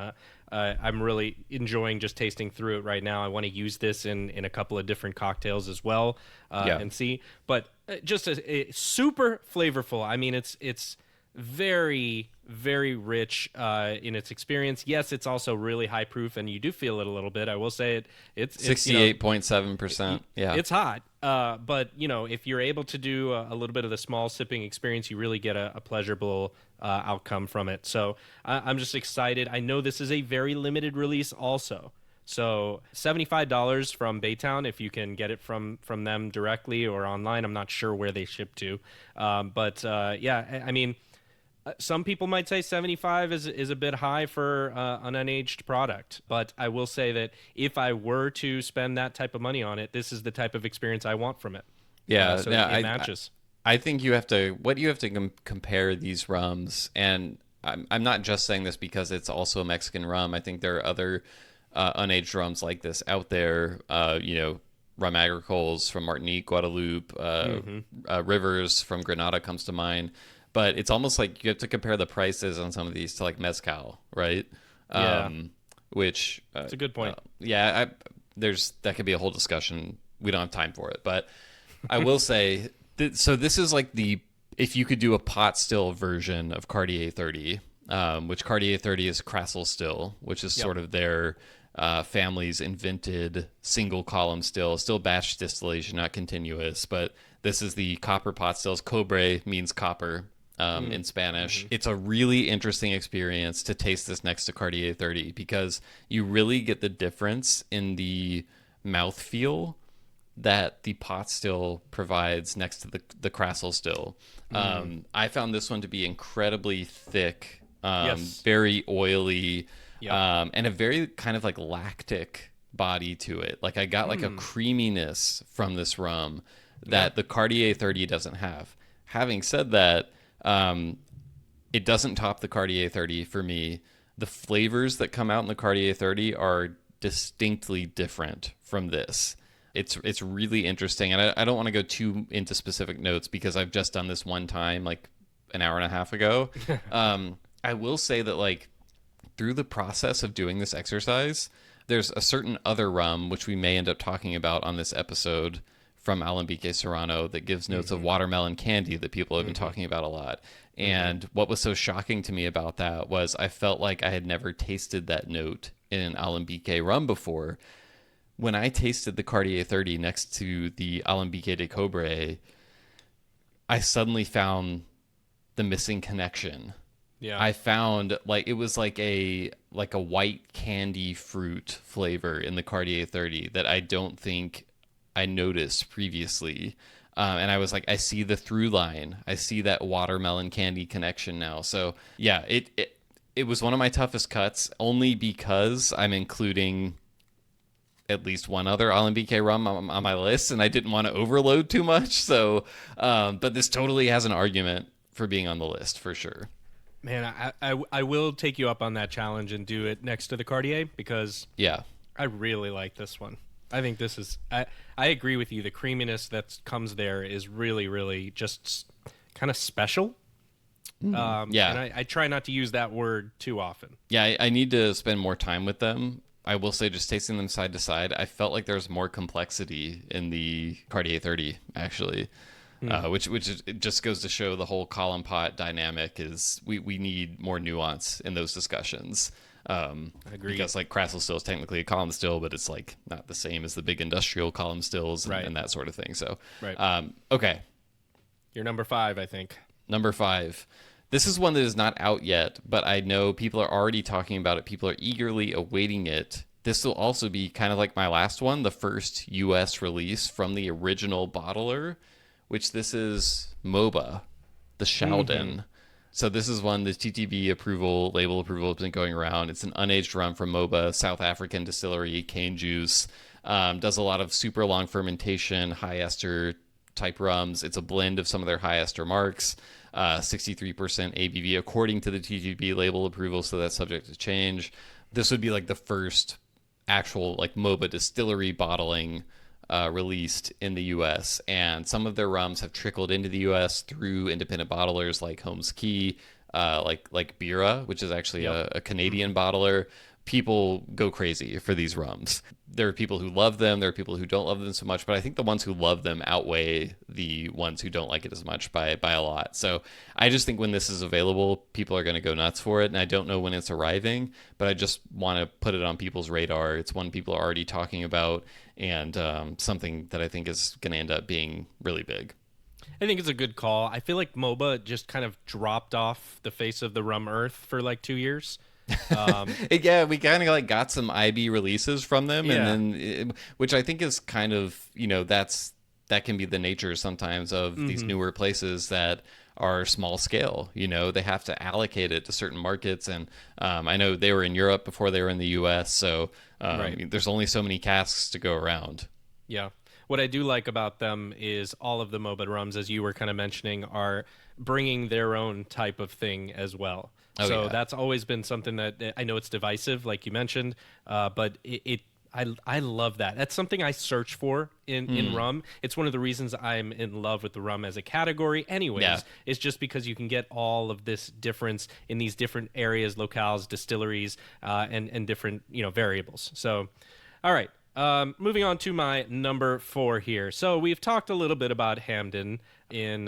I'm really enjoying just tasting through it right now. I want to use this in a couple of different cocktails as well and see. But just a super flavorful. I mean, it's very, very rich in its experience. Yes, it's also really high proof, and you do feel it a little bit. I will say it's 68.7%. Yeah, it's hot. But if you're able to do a little bit of the small sipping experience, you really get a pleasurable outcome from it. So I'm just excited. I know this is a very limited release also. So $75 from Baytown if you can get it from them directly or online. I'm not sure where they ship to. But I mean, some people might say 75 is a bit high for an unaged product, but I will say that if I were to spend that type of money on it, this is the type of experience I want from it. Yeah, so it matches. I think you have to compare these rums, and I'm not just saying this because it's also a Mexican rum. I think there are other unaged rums like this out there. rum agricoles from Martinique, Guadeloupe, Rivers from Grenada comes to mind. But it's almost like you have to compare the prices on some of these to like mezcal, right? Yeah. Which It's a good point. that could be a whole discussion. We don't have time for it, but I will say so this is like if you could do a pot still version of Cartier 30, which Cartier 30 is Crassel still, which is sort of their family's invented single column still batch distillation, not continuous, but this is the copper pot stills. Cobre means copper in Spanish. It's a really interesting experience to taste this next to Cartier 30 because you really get the difference in the mouthfeel that the pot still provides next to the Crassel still. I found this one to be incredibly thick, very oily, and a very kind of like lactic body to it. Like I got like a creaminess from this rum that the Cartier 30 doesn't have. Having said that, it doesn't top the Cartier 30 for me. The flavors that come out in the Cartier 30 are distinctly different from this. It's really interesting, and I don't want to go too into specific notes because I've just done this one time, like an hour and a half ago. I will say that like through the process of doing this exercise, there's a certain other rum which we may end up talking about on this episode from Alambique Serrano that gives notes of watermelon candy that people have been talking about a lot. And what was so shocking to me about that was I felt like I had never tasted that note in an Alambique rum before. When I tasted the Cartier 30 next to the Alambique de Cobre, I suddenly found the missing connection. Yeah. I found like it was like a white candy fruit flavor in the Cartier 30 that I don't think I noticed previously. And I was like, I see the through line. I see that watermelon candy connection now. So yeah, it was one of my toughest cuts only because I'm including at least one other Alambique rum on my list, and I didn't want to overload too much. So, but this totally has an argument for being on the list for sure. Man, I will take you up on that challenge and do it next to the Cartier because I really like this one. I think this is I agree with you. The creaminess that comes there is really, really just kind of special. And I try not to use that word too often. Yeah, I need to spend more time with them. I will say, just tasting them side to side, I felt like there was more complexity in the Cartier 30, actually, which it just goes to show the whole column pot dynamic is we need more nuance in those discussions. Agreed. Because like Crassel still is technically a column still, but it's like not the same as the big industrial column stills and that sort of thing. So, okay. You're number 5, I think. Number 5. This is one that is not out yet, but I know people are already talking about it. People are eagerly awaiting it. This will also be kind of like my last one, the first U.S. release from the original bottler, which this is MOBA, the Sheldon. So this is one, the TTB approval, label approval has been going around. It's an unaged rum from MOBA, South African distillery, cane juice. Does a lot of super long fermentation, high ester type rums. It's a blend of some of their high ester marks. 63% ABV according to the TTB label approval, so that's subject to change. This would be like the first actual like MOBA distillery bottling released in the U.S. and some of their rums have trickled into the U.S. through independent bottlers like Holmes Key, like Bira, which is actually a Canadian bottler. People go crazy for these rums. There are people who love them. There are people who don't love them so much, but I think the ones who love them outweigh the ones who don't like it as much by a lot. So I just think when this is available, people are going to go nuts for it. And I don't know when it's arriving, but I just want to put it on people's radar. It's one people are already talking about and something that I think is going to end up being really big. I think it's a good call. I feel like MOBA just kind of dropped off the face of the rum earth for like 2 years. Yeah, we kind of like got some IB releases from them, and then which I think is kind of, you know, that can be the nature sometimes of these newer places that are small scale. You know, they have to allocate it to certain markets, and I know they were in Europe before they were in the US, so there's only so many casks to go around. Yeah. What I do like about them is all of the MOBA rums, as you were kind of mentioning, are bringing their own type of thing as well. That's always been something that I know it's divisive, like you mentioned, but I love that. That's something I search for in rum. It's one of the reasons I'm in love with the rum as a category anyways. Yeah. It's just because you can get all of this difference in these different areas, locales, distilleries, and different, variables. So, all right. Moving on to my number 4 here. So we've talked a little bit about Hamden in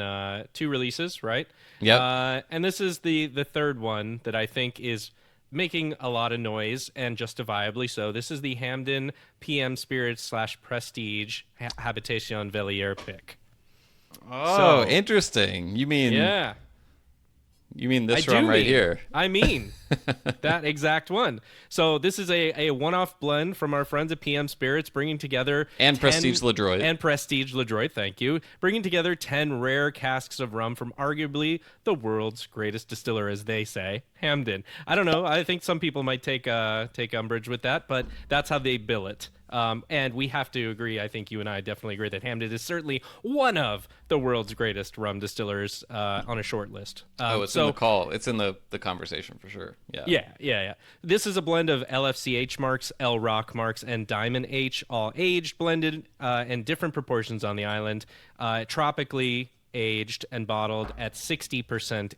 2 releases, right? Yep. And this is the third one that I think is making a lot of noise, and justifiably so. This is the Hamden PM Spirits / Prestige Habitation Vellier pick. Oh, interesting. You mean this rum right here? I mean that exact one. So this is a one-off blend from our friends at PM Spirits, bringing together Prestige Ledroit. Thank you, bringing together 10 rare casks of rum from arguably the world's greatest distiller, as they say, Hamden. I don't know. I think some people might take umbrage with that, but that's how they bill it. And we have to agree, I think you and I definitely agree, that Hamden is certainly one of the world's greatest rum distillers on a short list. It's in the call. It's in the conversation for sure. Yeah. This is a blend of LFCH marks, L Rock marks, and Diamond H, all aged, blended in different proportions on the island, tropically aged and bottled at 60%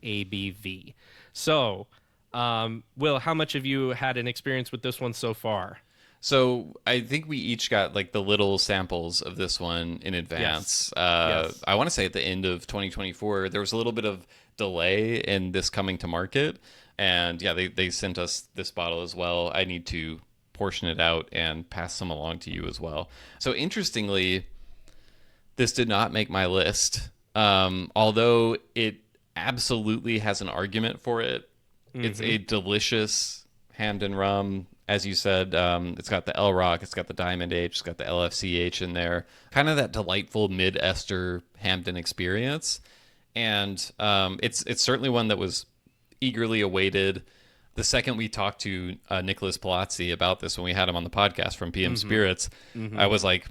ABV. So, Will, how much have you had an experience with this one so far? So I think we each got like the little samples of this one in advance. Yes. I want to say at the end of 2024, there was a little bit of delay in this coming to market. And yeah, they sent us this bottle as well. I need to portion it out and pass some along to you as well. So interestingly, this did not make my list. Although it absolutely has an argument for it. Mm-hmm. It's a delicious Hamden rum. As you said, it's got the L Rock, it's got the Diamond H, it's got the LFCH in there. Kind of that delightful mid-ester Hamden experience. And it's certainly one that was eagerly awaited. The second we talked to Nicholas Palazzi about this when we had him on the podcast from PM Spirits, I was like,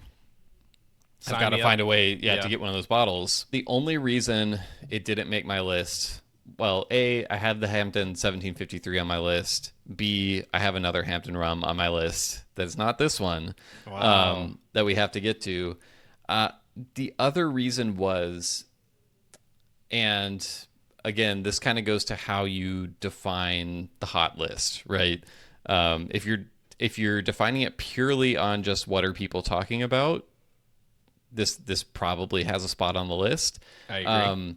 I've got to find a way to get one of those bottles. The only reason it didn't make my list, well, A, I had the Hamden 1753 on my list. B, I have another Hamden rum on my list that's not this one. Wow. That we have to get to. The other reason was, and again, this kind of goes to how you define the hot list, right? If you're defining it purely on just what are people talking about, this probably has a spot on the list. I agree.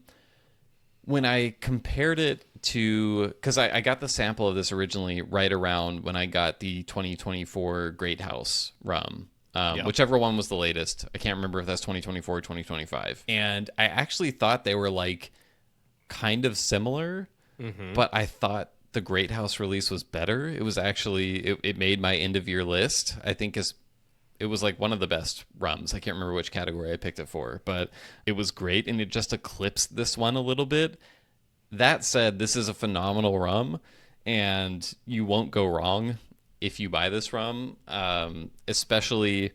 When I compared it to, because I got the sample of this originally right around when I got the 2024 Great House rum, whichever one was the latest. I can't remember if that's 2024 or 2025. And I actually thought they were like kind of similar, but I thought the Great House release was better. It was actually, it made my end of year list. I think it was like one of the best rums. I can't remember which category I picked it for, but it was great, and it just eclipsed this one a little bit. That said, this is a phenomenal rum, and you won't go wrong if you buy this rum, especially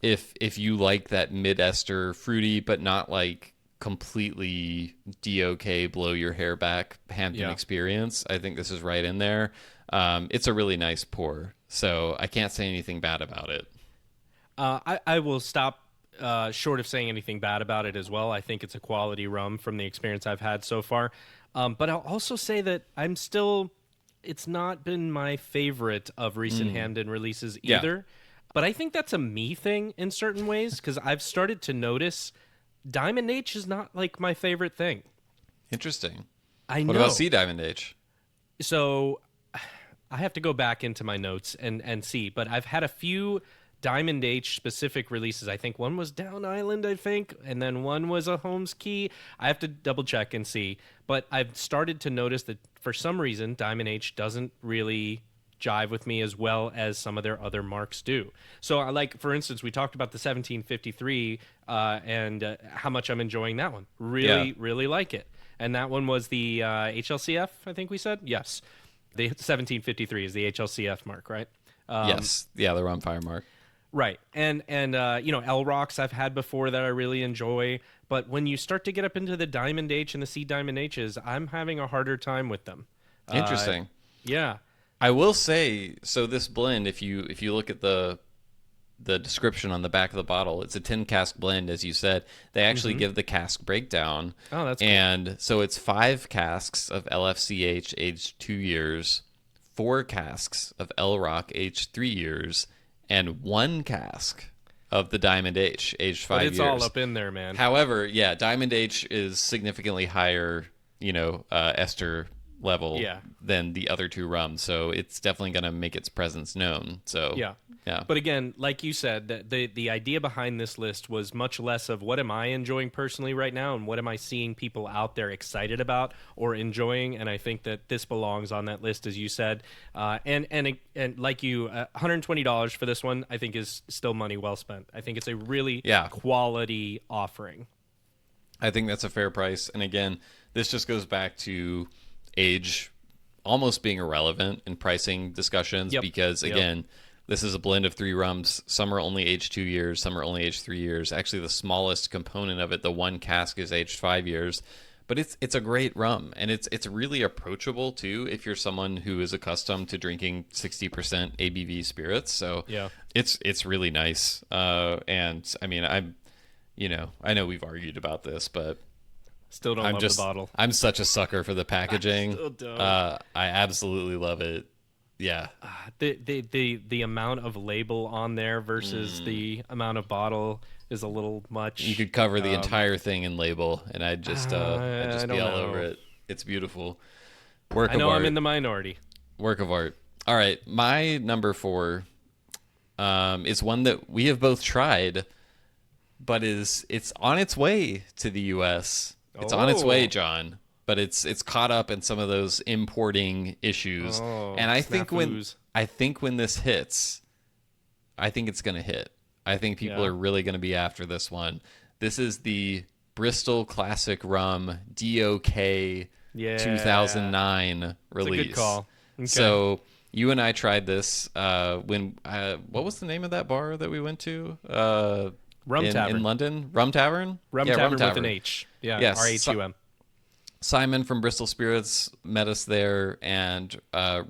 if you like that mid-ester fruity, but not like completely DOK, blow your hair back Hampton experience. I think this is right in there. It's a really nice pour, so I can't say anything bad about it. I will stop short of saying anything bad about it as well. I think it's a quality rum from the experience I've had so far. But I'll also say that it's not been my favorite of recent Hamden releases either. Yeah. But I think that's a me thing in certain ways, because I've started to notice Diamond H is not like my favorite thing. Interesting. I know. What about C Diamond H? So I have to go back into my notes and see, but I've had a few Diamond H specific releases. I think one was Down Island, and then one was a Holmes Key. I have to double check and see, but I've started to notice that for some reason Diamond H doesn't really jive with me as well as some of their other marks do. So like, for instance, we talked about the 1753 and how much I'm enjoying that one. Really like it. And that one was the HLCF, I think we said? Yes. The 1753 is the HLCF mark, right? Yes. Yeah, the Rum Fire mark. Right. And L Rocks I've had before that I really enjoy. But when you start to get up into the Diamond H and the C Diamond H's, I'm having a harder time with them. Interesting. Yeah. I will say, so this blend, if you look at the the description on the back of the bottle. It's a 10 cask blend, as you said. They actually give the cask breakdown. Oh, that's cool. And so it's 5 casks of LFCH aged 2 years, 4 casks of L Rock aged 3 years, and 1 cask of the Diamond H aged 5 years. But it's all up in there, man. However, yeah, Diamond H is significantly higher, ester level than the other 2 rums, so it's definitely going to make its presence known. So yeah. But again, like you said, the idea behind this list was much less of what am I enjoying personally right now and what am I seeing people out there excited about or enjoying, and I think that this belongs on that list, as you said. And like you, $120 for this one, I think is still money well spent. I think it's a really quality offering. I think that's a fair price. And again, this just goes back to age almost being irrelevant in pricing discussions because, again, this is a blend of 3 rums. Some are only aged 2 years. Some are only aged 3 years. Actually, the smallest component of it, the 1 cask, is aged 5 years. But it's a great rum, and it's really approachable, too, if you're someone who is accustomed to drinking 60% ABV spirits. So it's really nice. And, I mean, I know we've argued about this, but still don't love the bottle. I'm such a sucker for the packaging. I still don't. I absolutely love it. Yeah. The amount of label on there versus the amount of bottle is a little much. You could cover the entire thing in label, and I'd just be all over it. It's beautiful. Work of art. I know I'm in the minority. Work of art. All right, my number 4 is one that we have both tried, but it's on its way to the U.S. It's on its way, John, but it's caught up in some of those importing issues. And I think when this hits, I think it's going to hit. I think people are really going to be after this one. This is the Bristol Classic Rum DOK 2009 release. That's a good call. Okay. So you and I tried this when what was the name of that bar that we went to? Rum Tavern in London. Rum Tavern? Rum Tavern with an H. Yeah, yes. RHUM. Simon from Bristol Spirits met us there and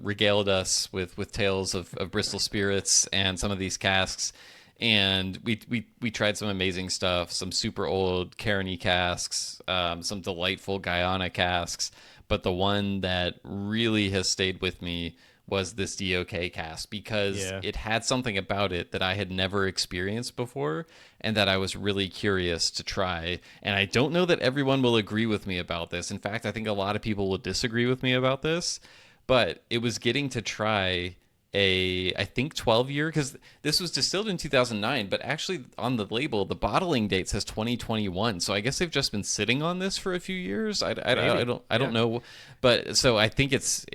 regaled us with tales of Bristol Spirits and some of these casks. And we tried some amazing stuff, some super old Caroni casks, some delightful Guyana casks. But the one that really has stayed with me was this DOK cask because it had something about it that I had never experienced before and that I was really curious to try. And I don't know that everyone will agree with me about this. In fact, I think a lot of people will disagree with me about this, but it was getting to try I think 12-year, because this was distilled in 2009, but actually on the label, the bottling date says 2021. So I guess they've just been sitting on this for a few years. I don't know, but so I think it's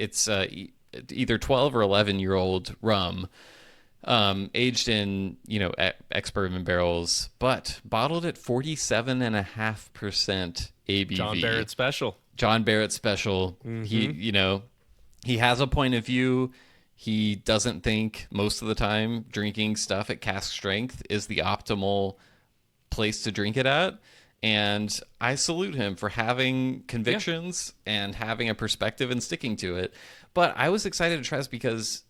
either 12 or 11-year-old rum, aged in ex-bourbon barrels, but bottled at 47.5% ABV. John Barrett special. Mm-hmm. He has a point of view. He doesn't think most of the time drinking stuff at cask strength is the optimal place to drink it at. And I salute him for having convictions and having a perspective and sticking to it. But I was excited to try this because,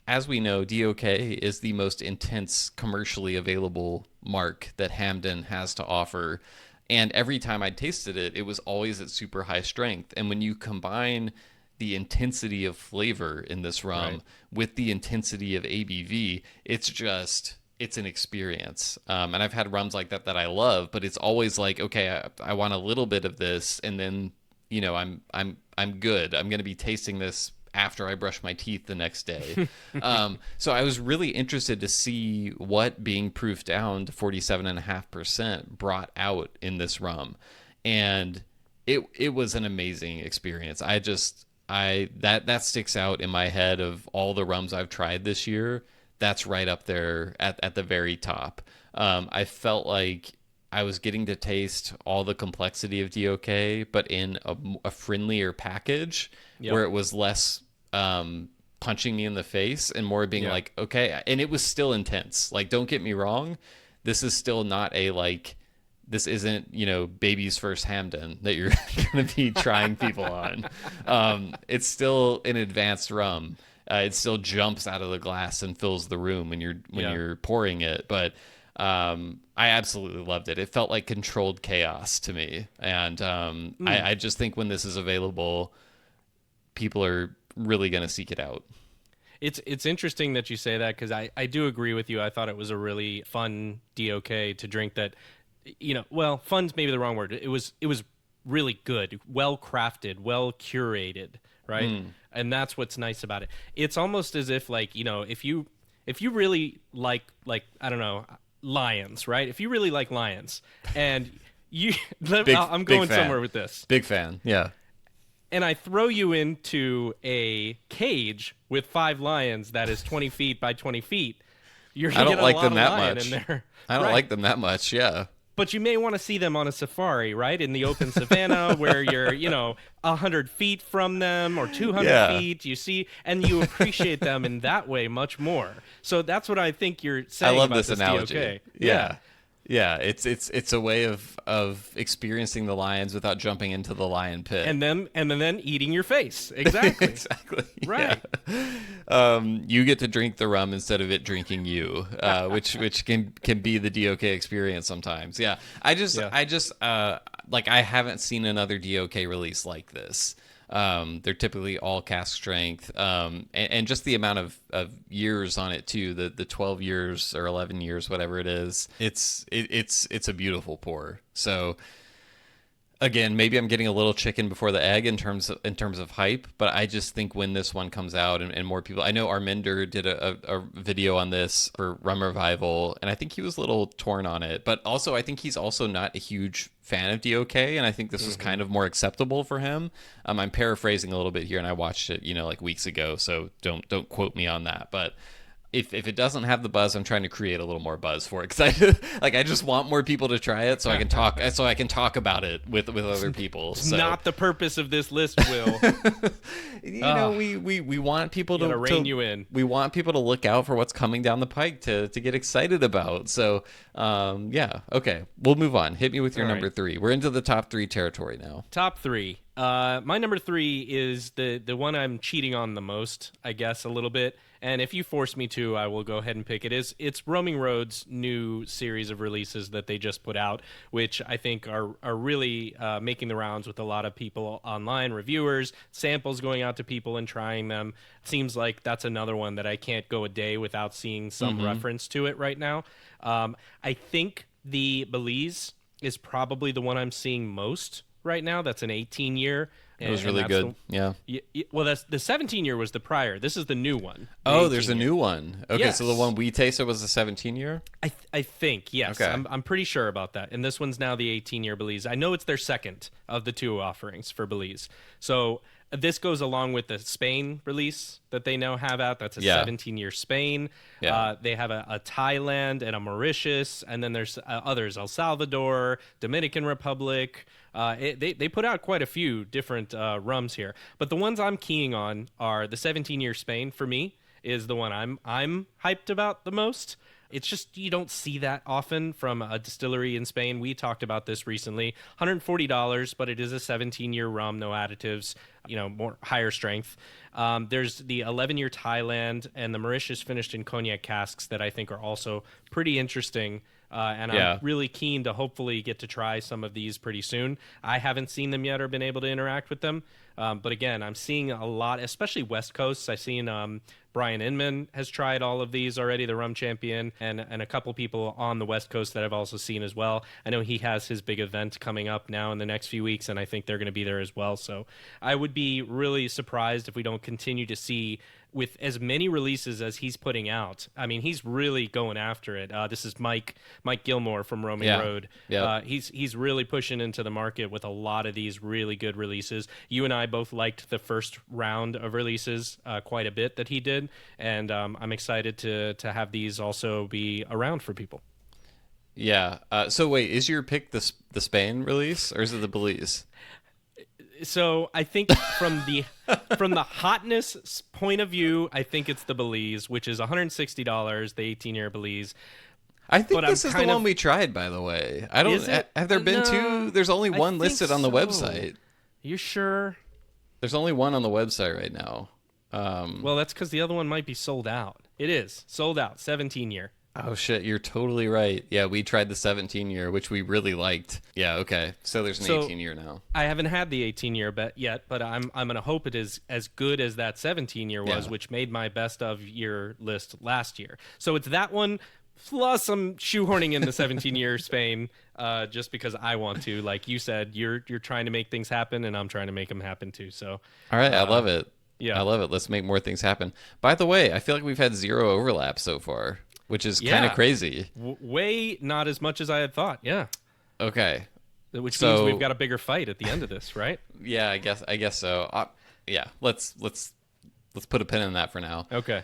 as we know, DOK is the most intense commercially available mark that Hamden has to offer. And every time I tasted it, it was always at super high strength. And when you combine the intensity of flavor in this rum with the intensity of ABV, it's an experience. And I've had rums like that I love, but it's always like, okay, I want a little bit of this, and then I'm good. I'm going to be tasting this after I brush my teeth the next day. So I was really interested to see what being proofed down to 47.5% brought out in this rum, and it was an amazing experience. That sticks out in my head of all the rums I've tried this year. That's right up there at the very top. I felt like I was getting to taste all the complexity of DOK, but in a friendlier package where it was less punching me in the face and more being like, okay. And it was still intense. Like, don't get me wrong. This is still not this isn't, baby's first Hamden that you're going to be trying people on. It's still an advanced rum. it still jumps out of the glass and fills the room when you're pouring it. But I absolutely loved it. It felt like controlled chaos to me. And I just think when this is available, people are really going to seek it out. It's interesting that you say that, because I do agree with you. I thought it was a really fun DOK to drink that, well, fun's maybe the wrong word. It was really good, well crafted, well curated, right? And that's what's nice about it. It's almost as if, like, if you really like I don't know, lions, right? If you really like lions, and I'm going somewhere with this. Big fan, yeah. And I throw you into a cage with 5 lions that is 20 feet by 20 feet. You're gonna get a lot of lion in there. I don't like them that much, yeah. But you may want to see them on a safari, right? In the open savannah where you're, 100 feet from them or 200 feet. You see, and you appreciate them in that way much more. So that's what I think you're saying. I love about this analogy. DOK. Yeah, it's a way of experiencing the lions without jumping into the lion pit. And then eating your face. Exactly. Exactly. Right. Yeah. You get to drink the rum instead of it drinking you, which can be the DOK experience sometimes. Yeah. I just like, I haven't seen another DOK release like this. They're typically all cask strength, and just the amount of years on it too, the 12 years or 11 years, whatever it is. It's a beautiful pour. So again, maybe I'm getting a little chicken before the egg in terms of hype, but I just think when this one comes out and more people, I know Arminder did a video on this for Rum Revival, and I think he was a little torn on it, but also I think he's also not a huge fan of DOK, and I think this was kind of more acceptable for him. I'm paraphrasing a little bit here, and I watched it, like weeks ago, so don't quote me on that, but if it doesn't have the buzz, I'm trying to create a little more buzz for it, because I just want more people to try it so I can talk about it with other people. It's not the purpose of this list, Will. We want people to rein you in. We want people to look out for what's coming down the pike to get excited about. So okay, we'll move on. Hit me with your number 3. We're into the top 3 territory now. Top 3. My number 3 is the one I'm cheating on the most, I guess, a little bit. And if you force me to, I will go ahead and pick it. It's Roaming Road's new series of releases that they just put out, which I think are really making the rounds with a lot of people online, reviewers, samples going out to people and trying them. It seems like that's another one that I can't go a day without seeing some reference to it right now. I think the Belize is probably the one I'm seeing most right now. That's an 18-year. It was really good. Well, that's the 17-year was the prior. This is the new one. Oh, there's a new one. Okay, yes. So the one we tasted was the 17-year? I think, yes. Okay. I'm pretty sure about that. And this one's now the 18-year Belize. I know it's their second of the 2 offerings for Belize. So this goes along with the Spain release that they now have out. That's a 17-year Spain. Yeah. They have a Thailand and a Mauritius, and then there's others, El Salvador, Dominican Republic. They put out quite a few different rums here. But the ones I'm keying on are the 17-year Spain, for me, is the one I'm hyped about the most. It's just, you don't see that often from a distillery in Spain. We talked about this recently. $140, but it is a 17-year rum, no additives, more higher strength. There's the 11-year Thailand and the Mauritius finished in cognac casks that I think are also pretty interesting. And I'm really keen to hopefully get to try some of these pretty soon. I haven't seen them yet or been able to interact with them. But again, I'm seeing a lot, especially West Coast. I've seen Brian Inman has tried all of these already, the Rum Champion, and a couple people on the West Coast that I've also seen as well. I know he has his big event coming up now in the next few weeks, and I think they're going to be there as well. So I would be really surprised if we don't continue to see, with as many releases as he's putting out. I mean, he's really going after it. This is Mike Gilmore from Roaming Road. Yeah. He's really pushing into the market with a lot of these really good releases. You and I both liked the first round of releases quite a bit that he did, and I'm excited to have these also be around for people. Yeah. So wait, is your pick the Spain release, or is it the Belize? So I think from the hotness point of view, I think it's the Belize, which is $160, the 18-year Belize. I think this is the one we tried, by the way. I don't. Have there been two? There's only one listed on the website. You sure? There's only one on the website right now. Well, that's because the other one might be sold out. It is sold out, 17-year. Oh shit, you're totally right. Yeah, we tried the 17-year, which we really liked. Yeah, okay. So there's an 18-year now. I haven't had the 18-year bet yet, but I'm gonna hope it is as good as that 17-year was, which made my best of year list last year. So it's that one. Plus, I'm shoehorning in the 17-year Spain, just because I want to. Like you said, you're trying to make things happen, and I'm trying to make them happen too. So, all right, I love it. Yeah, I love it. Let's make more things happen. By the way, I feel like we've had 0 overlap so far, which is kind of crazy. Way not as much as I had thought. Yeah. Okay. Which means we've got a bigger fight at the end of this, right? Yeah, I guess so. Yeah, let's put a pin in that for now. Okay.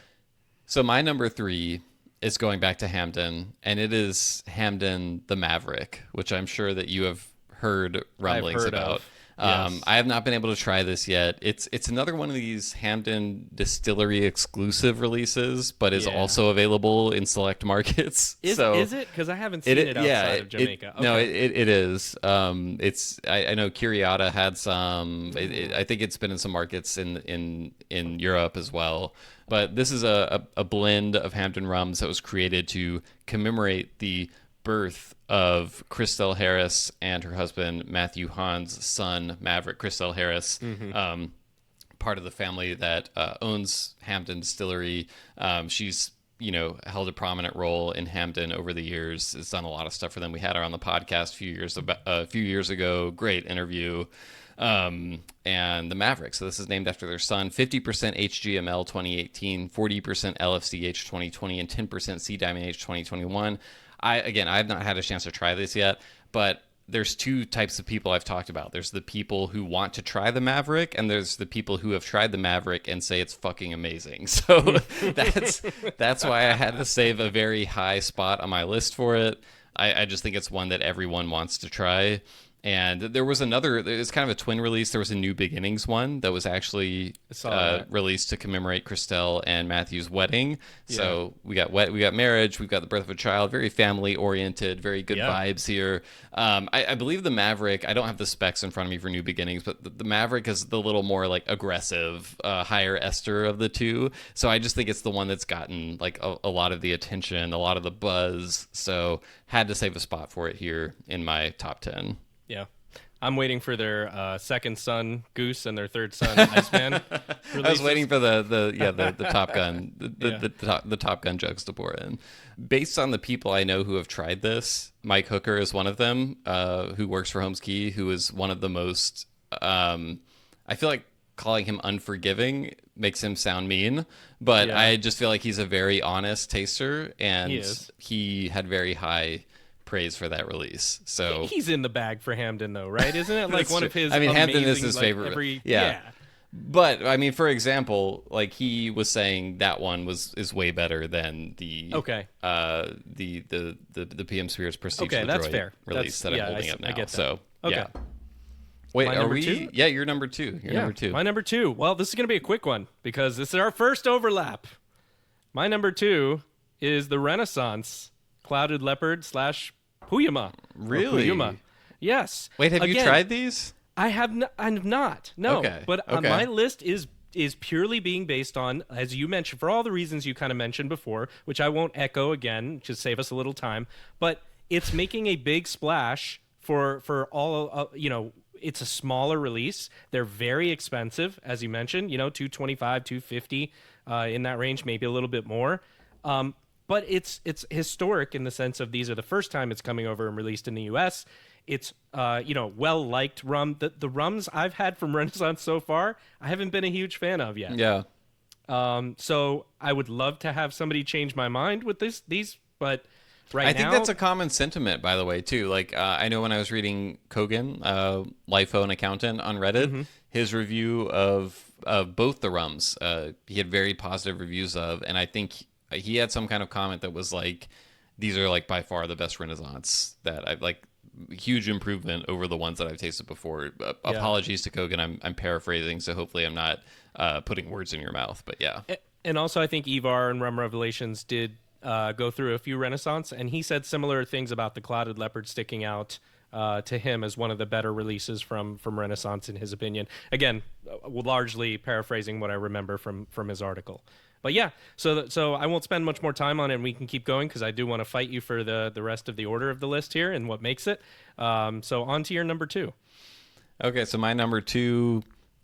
So my number 3 is going back to Hamden, and it is Hamden the Maverick, which I'm sure that you have heard rumblings about. Yes. I have not been able to try this yet. It's another one of these Hamden distillery exclusive releases, but is also available in select markets. Is it? Because I haven't seen it outside of Jamaica. No, it is. I know Curiata had some. I think it's been in some markets in Europe as well. But this is a blend of Hamden rums that was created to commemorate the birth of Christelle Harris and her husband Matthew Hahn's son Maverick Christelle Harris, part of the family that owns Hamden Distillery. She's held a prominent role in Hamden over the years. Has done a lot of stuff for them. We had her on the podcast a few years ago. Great interview. And the Maverick. So this is named after their son. 50% HGML 2018, 40% LFCH 2020, and 10% C Diamond H 2021. I have not had a chance to try this yet, but there's 2 types of people I've talked about. There's the people who want to try the Maverick, and there's the people who have tried the Maverick and say it's fucking amazing. So that's why I had to save a very high spot on my list for it. I just think it's one that everyone wants to try. And there was it's kind of a twin release. There was a New Beginnings one that was actually released to commemorate Christelle and Matthew's wedding. Yeah. So we got marriage, we've got the birth of a child, very family oriented, very good vibes here. I believe the Maverick, I don't have the specs in front of me for New Beginnings, but the Maverick is the little more like aggressive, higher ester of the 2. So I just think it's the one that's gotten like a lot of the attention, a lot of the buzz. So had to save a spot for it here in my top 10. Yeah. I'm waiting for their second son, Goose, and their third son, Iceman. I was waiting for the Top Gun, the Top Gun jugs to pour in. Based on the people I know who have tried this, Mike Hooker is one of them, who works for Holmes Key, who is one of the most, I feel like calling him unforgiving makes him sound mean, but I just feel like he's a very honest taster, and he had very high praise for that release. So he's in the bag for Hamden, though, right? Isn't it like one of his? I mean, Hamden is his favorite. But I mean, for example, like he was saying that one is way better than the the PM Spirits Prestige that's fair. release that I'm holding up now. I get that. So okay. Wait, my are number we? 2? Yeah, you're number 2. Number 2. My number 2. Well, this is going to be a quick one because this is our first overlap. My number 2 is the Renaissance Clouded Leopard / Puyuma. Really? Puyuma. Yes. Wait, have you tried these? I have not. No. Okay. But my list is purely being based on, as you mentioned, for all the reasons you kind of mentioned before, which I won't echo again, just save us a little time. But it's making a big splash for all, it's a smaller release. They're very expensive, as you mentioned, $225, $250 in that range, maybe a little bit more. But it's historic in the sense of these are the first time it's coming over and released in the U.S. It's well-liked rum. The rums I've had from Renaissance so far, I haven't been a huge fan of yet. Yeah. So I would love to have somebody change my mind with these, but I think that's a common sentiment, by the way, too. Like I know when I was reading Kogan, LIFO and Accountant on Reddit, his review of both the rums, he had very positive reviews of, and I think he had some kind of comment that was like, these are like by far the best Renaissance that I've like, huge improvement over the ones that I've tasted before. Apologies to Kogan, I'm paraphrasing, so hopefully I'm not putting words in your mouth, but yeah. And also I think Ivar and Rum Revelations did go through a few Renaissance, and he said similar things about the Clouded Leopard sticking out to him as one of the better releases from Renaissance, in his opinion. Again, largely paraphrasing what I remember from his article. But yeah, so I won't spend much more time on it, and we can keep going because I do want to fight you for the rest of the order of the list here and what makes it. So on to your number 2. Okay, so my number 2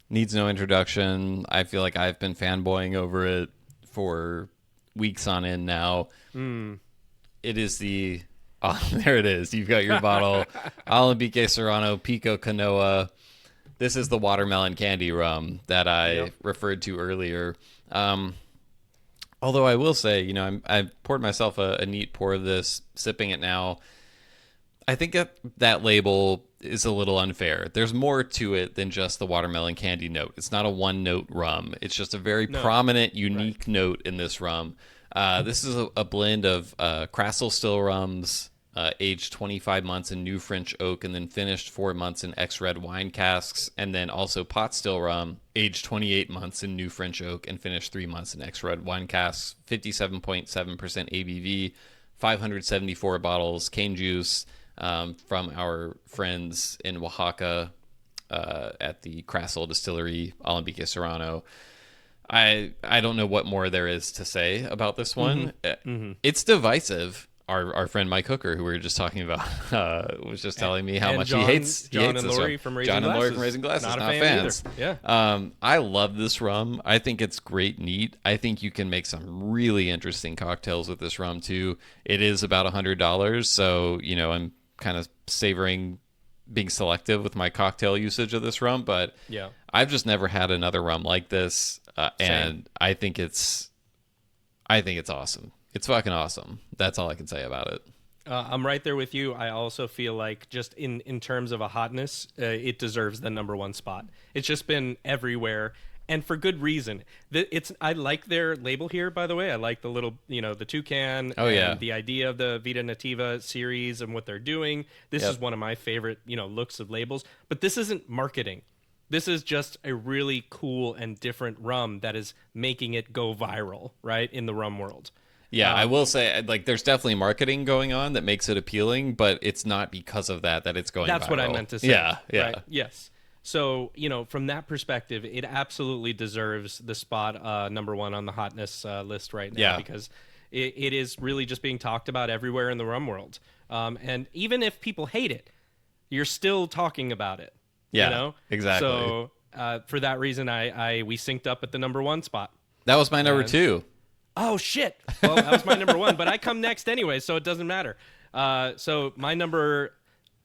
needs no introduction. I feel like I've been fanboying over it for weeks on end now. It is the... Oh, there it is. You've got your bottle. Alambique Serrano Pico Canoa. This is the watermelon candy rum that I referred to earlier. Although I will say, I poured myself a neat pour of this, sipping it now. I think that label is a little unfair. There's more to it than just the watermelon candy note. It's not a one-note rum. It's just a very prominent, unique note in this rum. This is a blend of Crassel still rums, aged 25 months in new French oak, and then finished 4 months in ex-red wine casks, and then also pot still rum, aged 28 months in new French oak, and finished 3 months in ex-red wine casks, 57.7% ABV, 574 bottles, cane juice, from our friends in Oaxaca at the Crassel Distillery, Alambique Serrano. I don't know what more there is to say about this one. It's divisive. Our friend Mike Hooker, who we were just talking about, was just telling me how much he hates John and this Lori rum. from Raising John Glasses. And Lori from Raising Glasses, not fans. Yeah. I love this rum. I think it's great, neat. I think you can make some really interesting cocktails with this rum too. It is about $100, so I'm kind of savoring being selective with my cocktail usage of this rum, but I've just never had another rum like this, and I think it's awesome. It's fucking awesome. That's all I can say about it. I'm right there with you. I also feel like just in terms of a hotness, it deserves the number 1 spot. It's just been everywhere, and for good reason. I like their label here, by the way. I like the little, the toucan. And the idea of the Vita Nativa series and what they're doing. This is one of my favorite, looks of labels. But this isn't marketing. This is just a really cool and different rum that is making it go viral, right, in the rum world. Yeah, I will say, there's definitely marketing going on that makes it appealing, but it's not because of that it's going viral. That's what I meant to say. Yeah. Right? Yes. So, from that perspective, it absolutely deserves the spot number 1 on the hotness list right now because it is really just being talked about everywhere in the rum world. And even if people hate it, you're still talking about it. Yeah, exactly. So, for that reason, we synced up at the number 1 spot. That was my number 2. Oh, shit. Well, that was my number 1, but I come next anyway, so it doesn't matter. So my number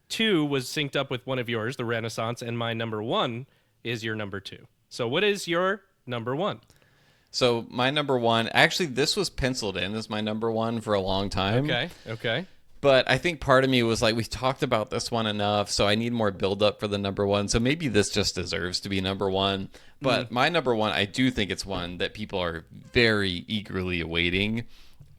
2 was synced up with one of yours, the Renaissance, and my number 1 is your number 2. So what is your number 1? So my number 1, actually, this was penciled in as my number 1 for a long time. Okay. But I think part of me was like, we've talked about this one enough, so I need more build-up for the number 1. So maybe this just deserves to be number 1. But my number 1, I do think it's one that people are very eagerly awaiting,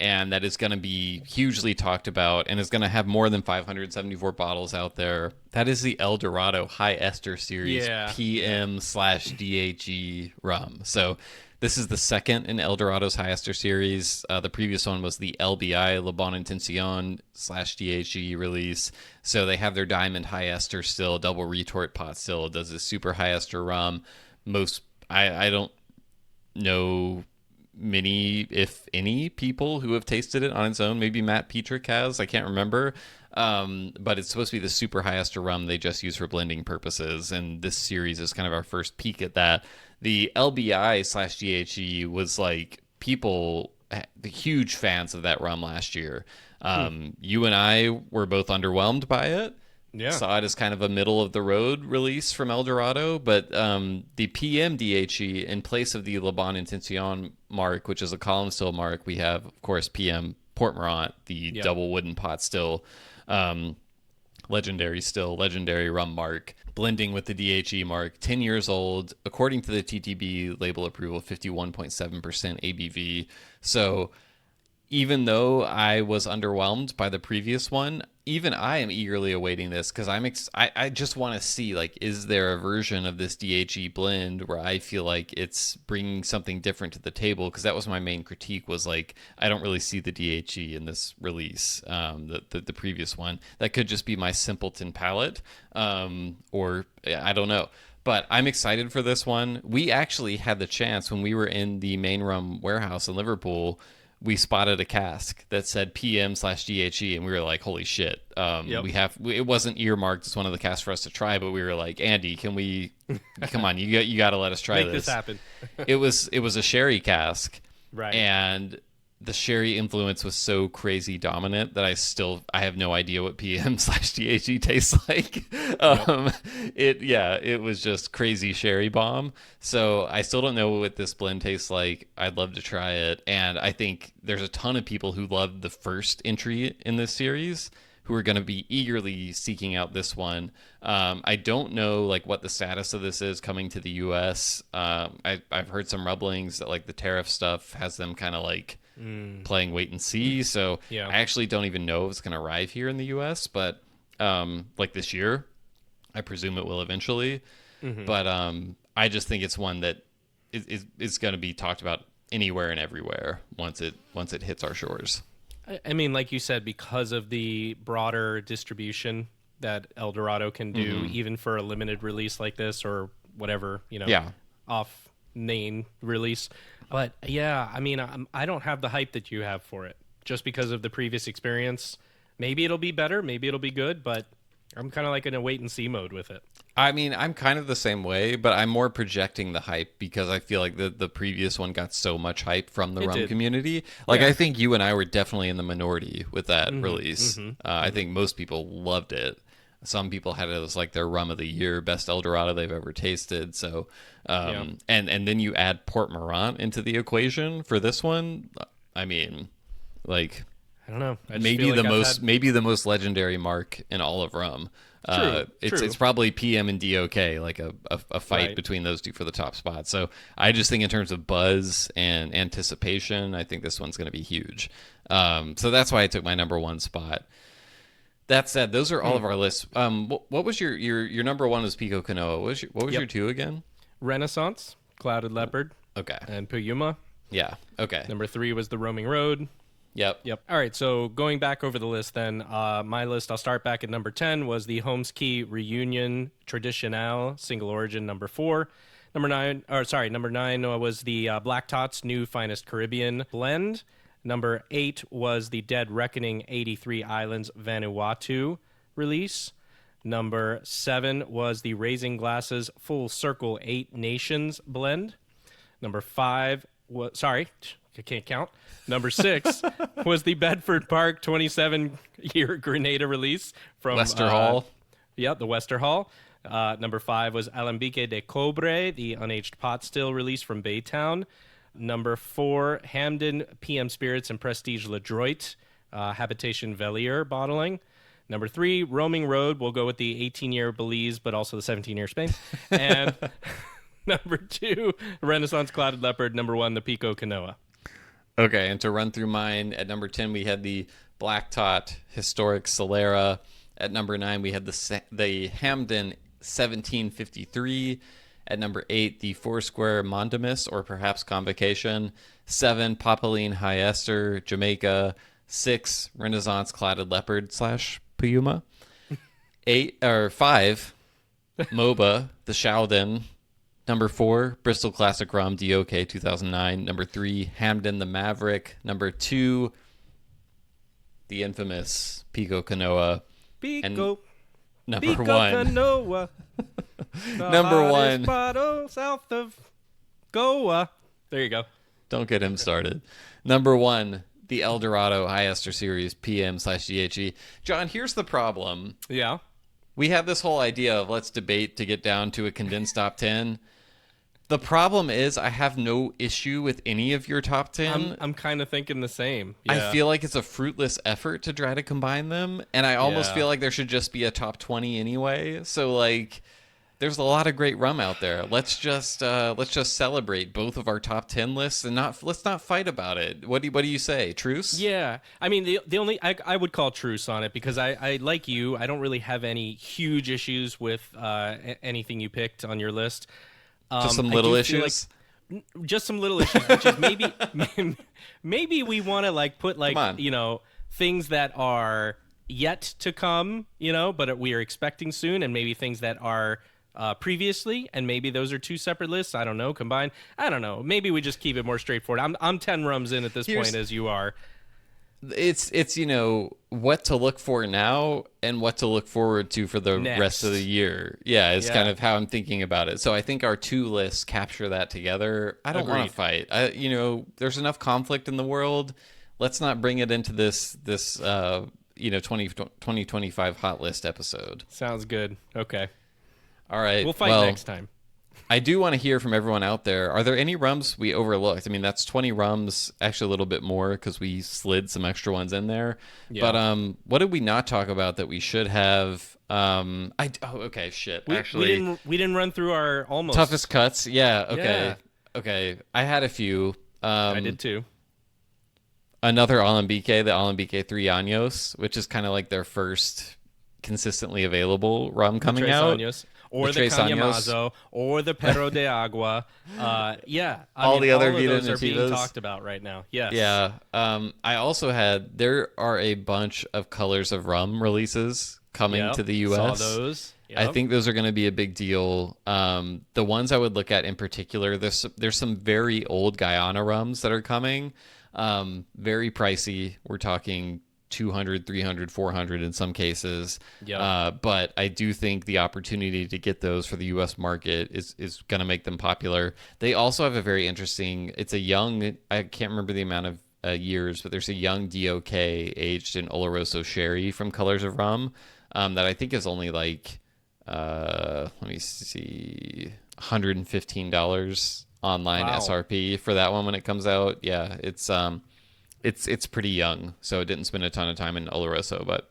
and that is going to be hugely talked about, and is going to have more than 574 bottles out there. That is the El Dorado High Ester Series PM/DHE rum. So this is the second in El Dorado's High Ester series. The previous one was the LBI, Le Bon Intention /DHE release. So they have their Diamond High Ester still, double retort pot still. It does this super high ester rum. I don't know many, if any, people who have tasted it on its own. Maybe Matt Petrick has. I can't remember. But it's supposed to be the super high ester rum they just use for blending purposes. And this series is kind of our first peek at that. The LBI/DHE was like people, the huge fans of that rum last year. You and I were both underwhelmed by it. Yeah. Saw it as kind of a middle of the road release from El Dorado, but the PM DHE in place of the Le Bon Intention mark, which is a column still mark, we have, of course, PM Port Morant, the double wooden pot still, legendary rum mark, blending with the DHE mark, 10 years old, according to the TTB label approval, 51.7% ABV. So even though I was underwhelmed by the previous one, even I am eagerly awaiting this because I just want to see, like, is there a version of this DHE blend where I feel like it's bringing something different to the table? Because that was my main critique, was like, I don't really see the DHE in this release, the previous one. That could just be my simpleton palate, or I don't know. But I'm excited for this one. We actually had the chance when we were in the main rum warehouse in Liverpool. We spotted a cask that said PM/DHE, and we were like, holy shit. It wasn't earmarked as one of the casks for us to try, but we were like, Andy, can we, come on, you got to let us try Make this happen. It was a sherry cask. Right. And the sherry influence was so crazy dominant that I have no idea what PM/DHE tastes like. It was just crazy sherry bomb. So I still don't know what this blend tastes like. I'd love to try it. And I think there's a ton of people who loved the first entry in this series who are going to be eagerly seeking out this one. I don't know like what the status of this is coming to the U.S. I've heard some rumblings that like the tariff stuff has them kind of like playing wait and see. So yeah. I actually don't even know if it's going to arrive here in the U.S., but like this year, I presume it will eventually. Mm-hmm. But I just think it's one that is going to be talked about anywhere and everywhere once it hits our shores. I mean, like you said, because of the broader distribution that El Dorado can do, even for a limited release like this or whatever, off name release. But yeah, I mean, I don't have the hype that you have for it just because of the previous experience. Maybe it'll be better, maybe it'll be good, but I'm kind of like in a wait and see mode with it. I mean, I'm kind of the same way, but I'm more projecting the hype because I feel like the previous one got so much hype from the rum community. Like, yeah. I think you and I were definitely in the minority with that release. I think most people loved it. Some people had it as like their rum of the year, best El Dorado they've ever tasted. So, and then you add Port Morant into the equation for this one. I mean, like, I don't know. Maybe the most legendary mark in all of rum. True. It's probably PM and DOK, like a fight between those two for the top spot. So I just think in terms of buzz and anticipation, I think this one's going to be huge. So that's why I took my number one spot. That said, those are all of our lists. What was your number one was Pico Canoa. What was your two again? Renaissance, Clouded Leopard. Okay. And Puyuma. Yeah. Okay. Number 3 was the Roaming Road. Yep. All right, so going back over the list then, my list, I'll start back at number 10, was the Holmes Key Réunion Traditionnel Single Origin number 4. Number 9 was the Black Tots New Finest Caribbean Blend. Number 8 was the Dead Reckoning 83 Islands Vanuatu release. Number 7 was the Raising Glasses Full Circle 8 Nations Blend. Number 5 was... Sorry, I can't count. Number 6 was the Bedford Park 27-year Grenada release from Westerhall. The Westerhall. Number 5 was Alambique de Cobre, the unaged pot still release from Baytown. Number 4, Hamden PM Spirits and Prestige Ledroit Habitation Velier bottling. Number 3, Roaming Road. We'll go with the 18-year Belize, but also the 17-year Spain. And number 2, Renaissance Clouded Leopard. Number 1, the Pico Canoa. Okay, and to run through mine, at number 10 we had the Black Tot Historic Solera. At number 9 we had the Hamden 1753. At number 8 the Foursquare Mondamus, or perhaps Convocation. 7 Papaline High Ester Jamaica. 6 Renaissance Clouded Leopard / Puyuma. 5 MOBA the Sheldon. Number 4, Bristol Classic Rum, DOK 2009. Number 3, Hamden the Maverick. Number 2, the infamous Pico Canoa. Pico Number 1. Canoa. Number 1. Bottle south of Goa. There you go. Don't get him started. Number 1, the El Dorado High Ester Series PM/DHE. John, here's the problem. Yeah. We had this whole idea of let's debate to get down to a condensed top 10. The problem is I have no issue with any of your top 10. I'm kind of thinking the same. I Yeah. feel like it's a fruitless effort to try to combine them, and I almost feel like there should just be a top 20 anyway. So, like, there's a lot of great rum out there. Let's just celebrate both of our top 10 lists and let's not fight about it. What do you say? Truce? Yeah, I mean the only I would call truce on it because I like you. I don't really have any huge issues with anything you picked on your list. Just some little issues. Just some little issues, which is maybe we want to like put like things that are yet to come, but we are expecting soon, and maybe things that are previously, and maybe those are two separate lists. I don't know, combined. I don't know. Maybe we just keep it more straightforward. I'm 10 rums in at this point, as you are. It's what to look for now and what to look forward to for the rest of the year. Yeah, it's kind of how I'm thinking about it. So I think our two lists capture that together. I don't want to fight. There's enough conflict in the world. Let's not bring it into this 2025 hot list episode. Sounds good. Okay. All right. We'll fight next time. I do want to hear from everyone out there. Are there any rums we overlooked? I mean, that's 20 rums, actually a little bit more because we slid some extra ones in there. Yeah. But what did we not talk about that we should have? Okay, shit. We didn't run through our almost toughest cuts. Yeah. Okay. Yeah. Okay. I had a few. I did too. Another Alambique, the Alambique 3 Años, which is kind of like their first consistently available rum coming out. Años. Or the Cañamazo, or the Perro de Agua. All the other Vida those are being talked about right now. Yes. Yeah. I also there are a bunch of Colors of Rum releases coming to the U.S. Saw those. Yep. I think those are going to be a big deal. The ones I would look at in particular, there's some very old Guyana rums that are coming. Very pricey. We're talking 200, 300, 400 in some cases. But I do think the opportunity to get those for the U.S. market is going to make them popular. They also have a very interesting, it's a young, I can't remember the amount of years, but there's a young DOK aged in Oloroso sherry from Colors of Rum that I think is only like, let me see, $115 online SRP for that one when it comes out. Yeah, it's pretty young, so it didn't spend a ton of time in Oloroso, but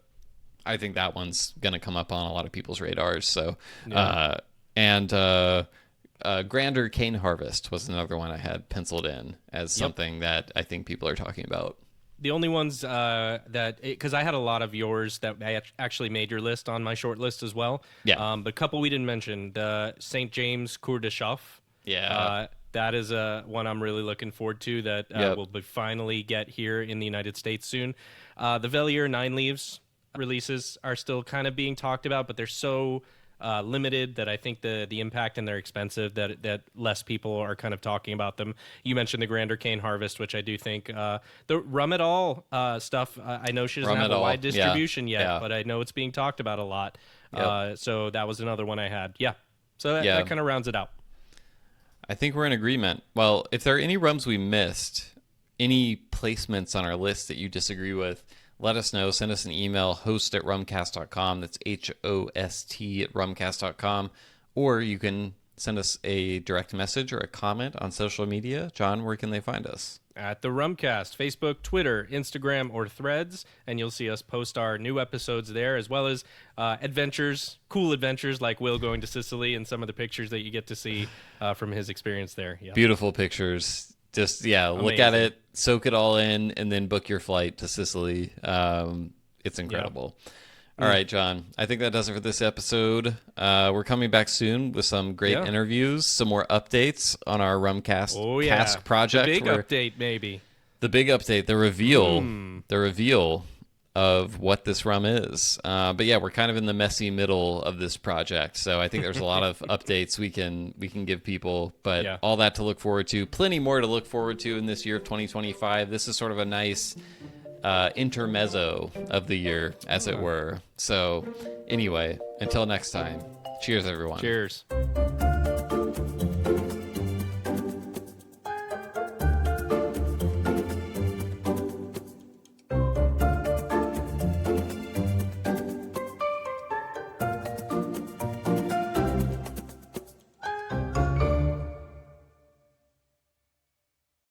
I think that one's going to come up on a lot of people's radars. So, Grander Cane Harvest was another one I had penciled in as something that I think people are talking about. The only ones because I had a lot of yours that I actually made your list on my short list as well. Yeah. But a couple we didn't mention, the St. James Cour de Chauffe. Yeah. That is one I'm really looking forward to that will finally get here in the United States soon. The Vellier 9 Leaves releases are still kind of being talked about, but they're so limited that I think the impact, and they're expensive, that less people are kind of talking about them. You mentioned the Grander Cane Harvest, which I do think the Rum et al. Stuff, I know she doesn't have a wide distribution yet, but I know it's being talked about a lot. So that was another one I had. Yeah. So that kind of rounds it out. I think we're in agreement. Well, if there are any rums we missed, any placements on our list that you disagree with, let us know. Send us an email, host@rumcast.com. That's HOST@rumcast.com. Or you can send us a direct message or a comment on social media. John, where can they find us? At the Rumcast, Facebook, Twitter, Instagram, or Threads, and you'll see us post our new episodes there, as well as cool adventures like Will going to Sicily and some of the pictures that you get to see from his experience there. Yep. Beautiful pictures. Just, Amazing. Look at it, soak it all in, and then book your flight to Sicily. It's incredible. Yep. All right, John, I think that does it for this episode. We're coming back soon with some great interviews, some more updates on our Rumcast Cask project. The big update, maybe. The big update, the reveal of what this rum is. But yeah, we're kind of in the messy middle of this project, so I think there's a lot of updates we can give people, but all that to look forward to. Plenty more to look forward to in this year of 2025. This is sort of a nice intermezzo of the year, as it were. So anyway, until next time, cheers everyone. Cheers.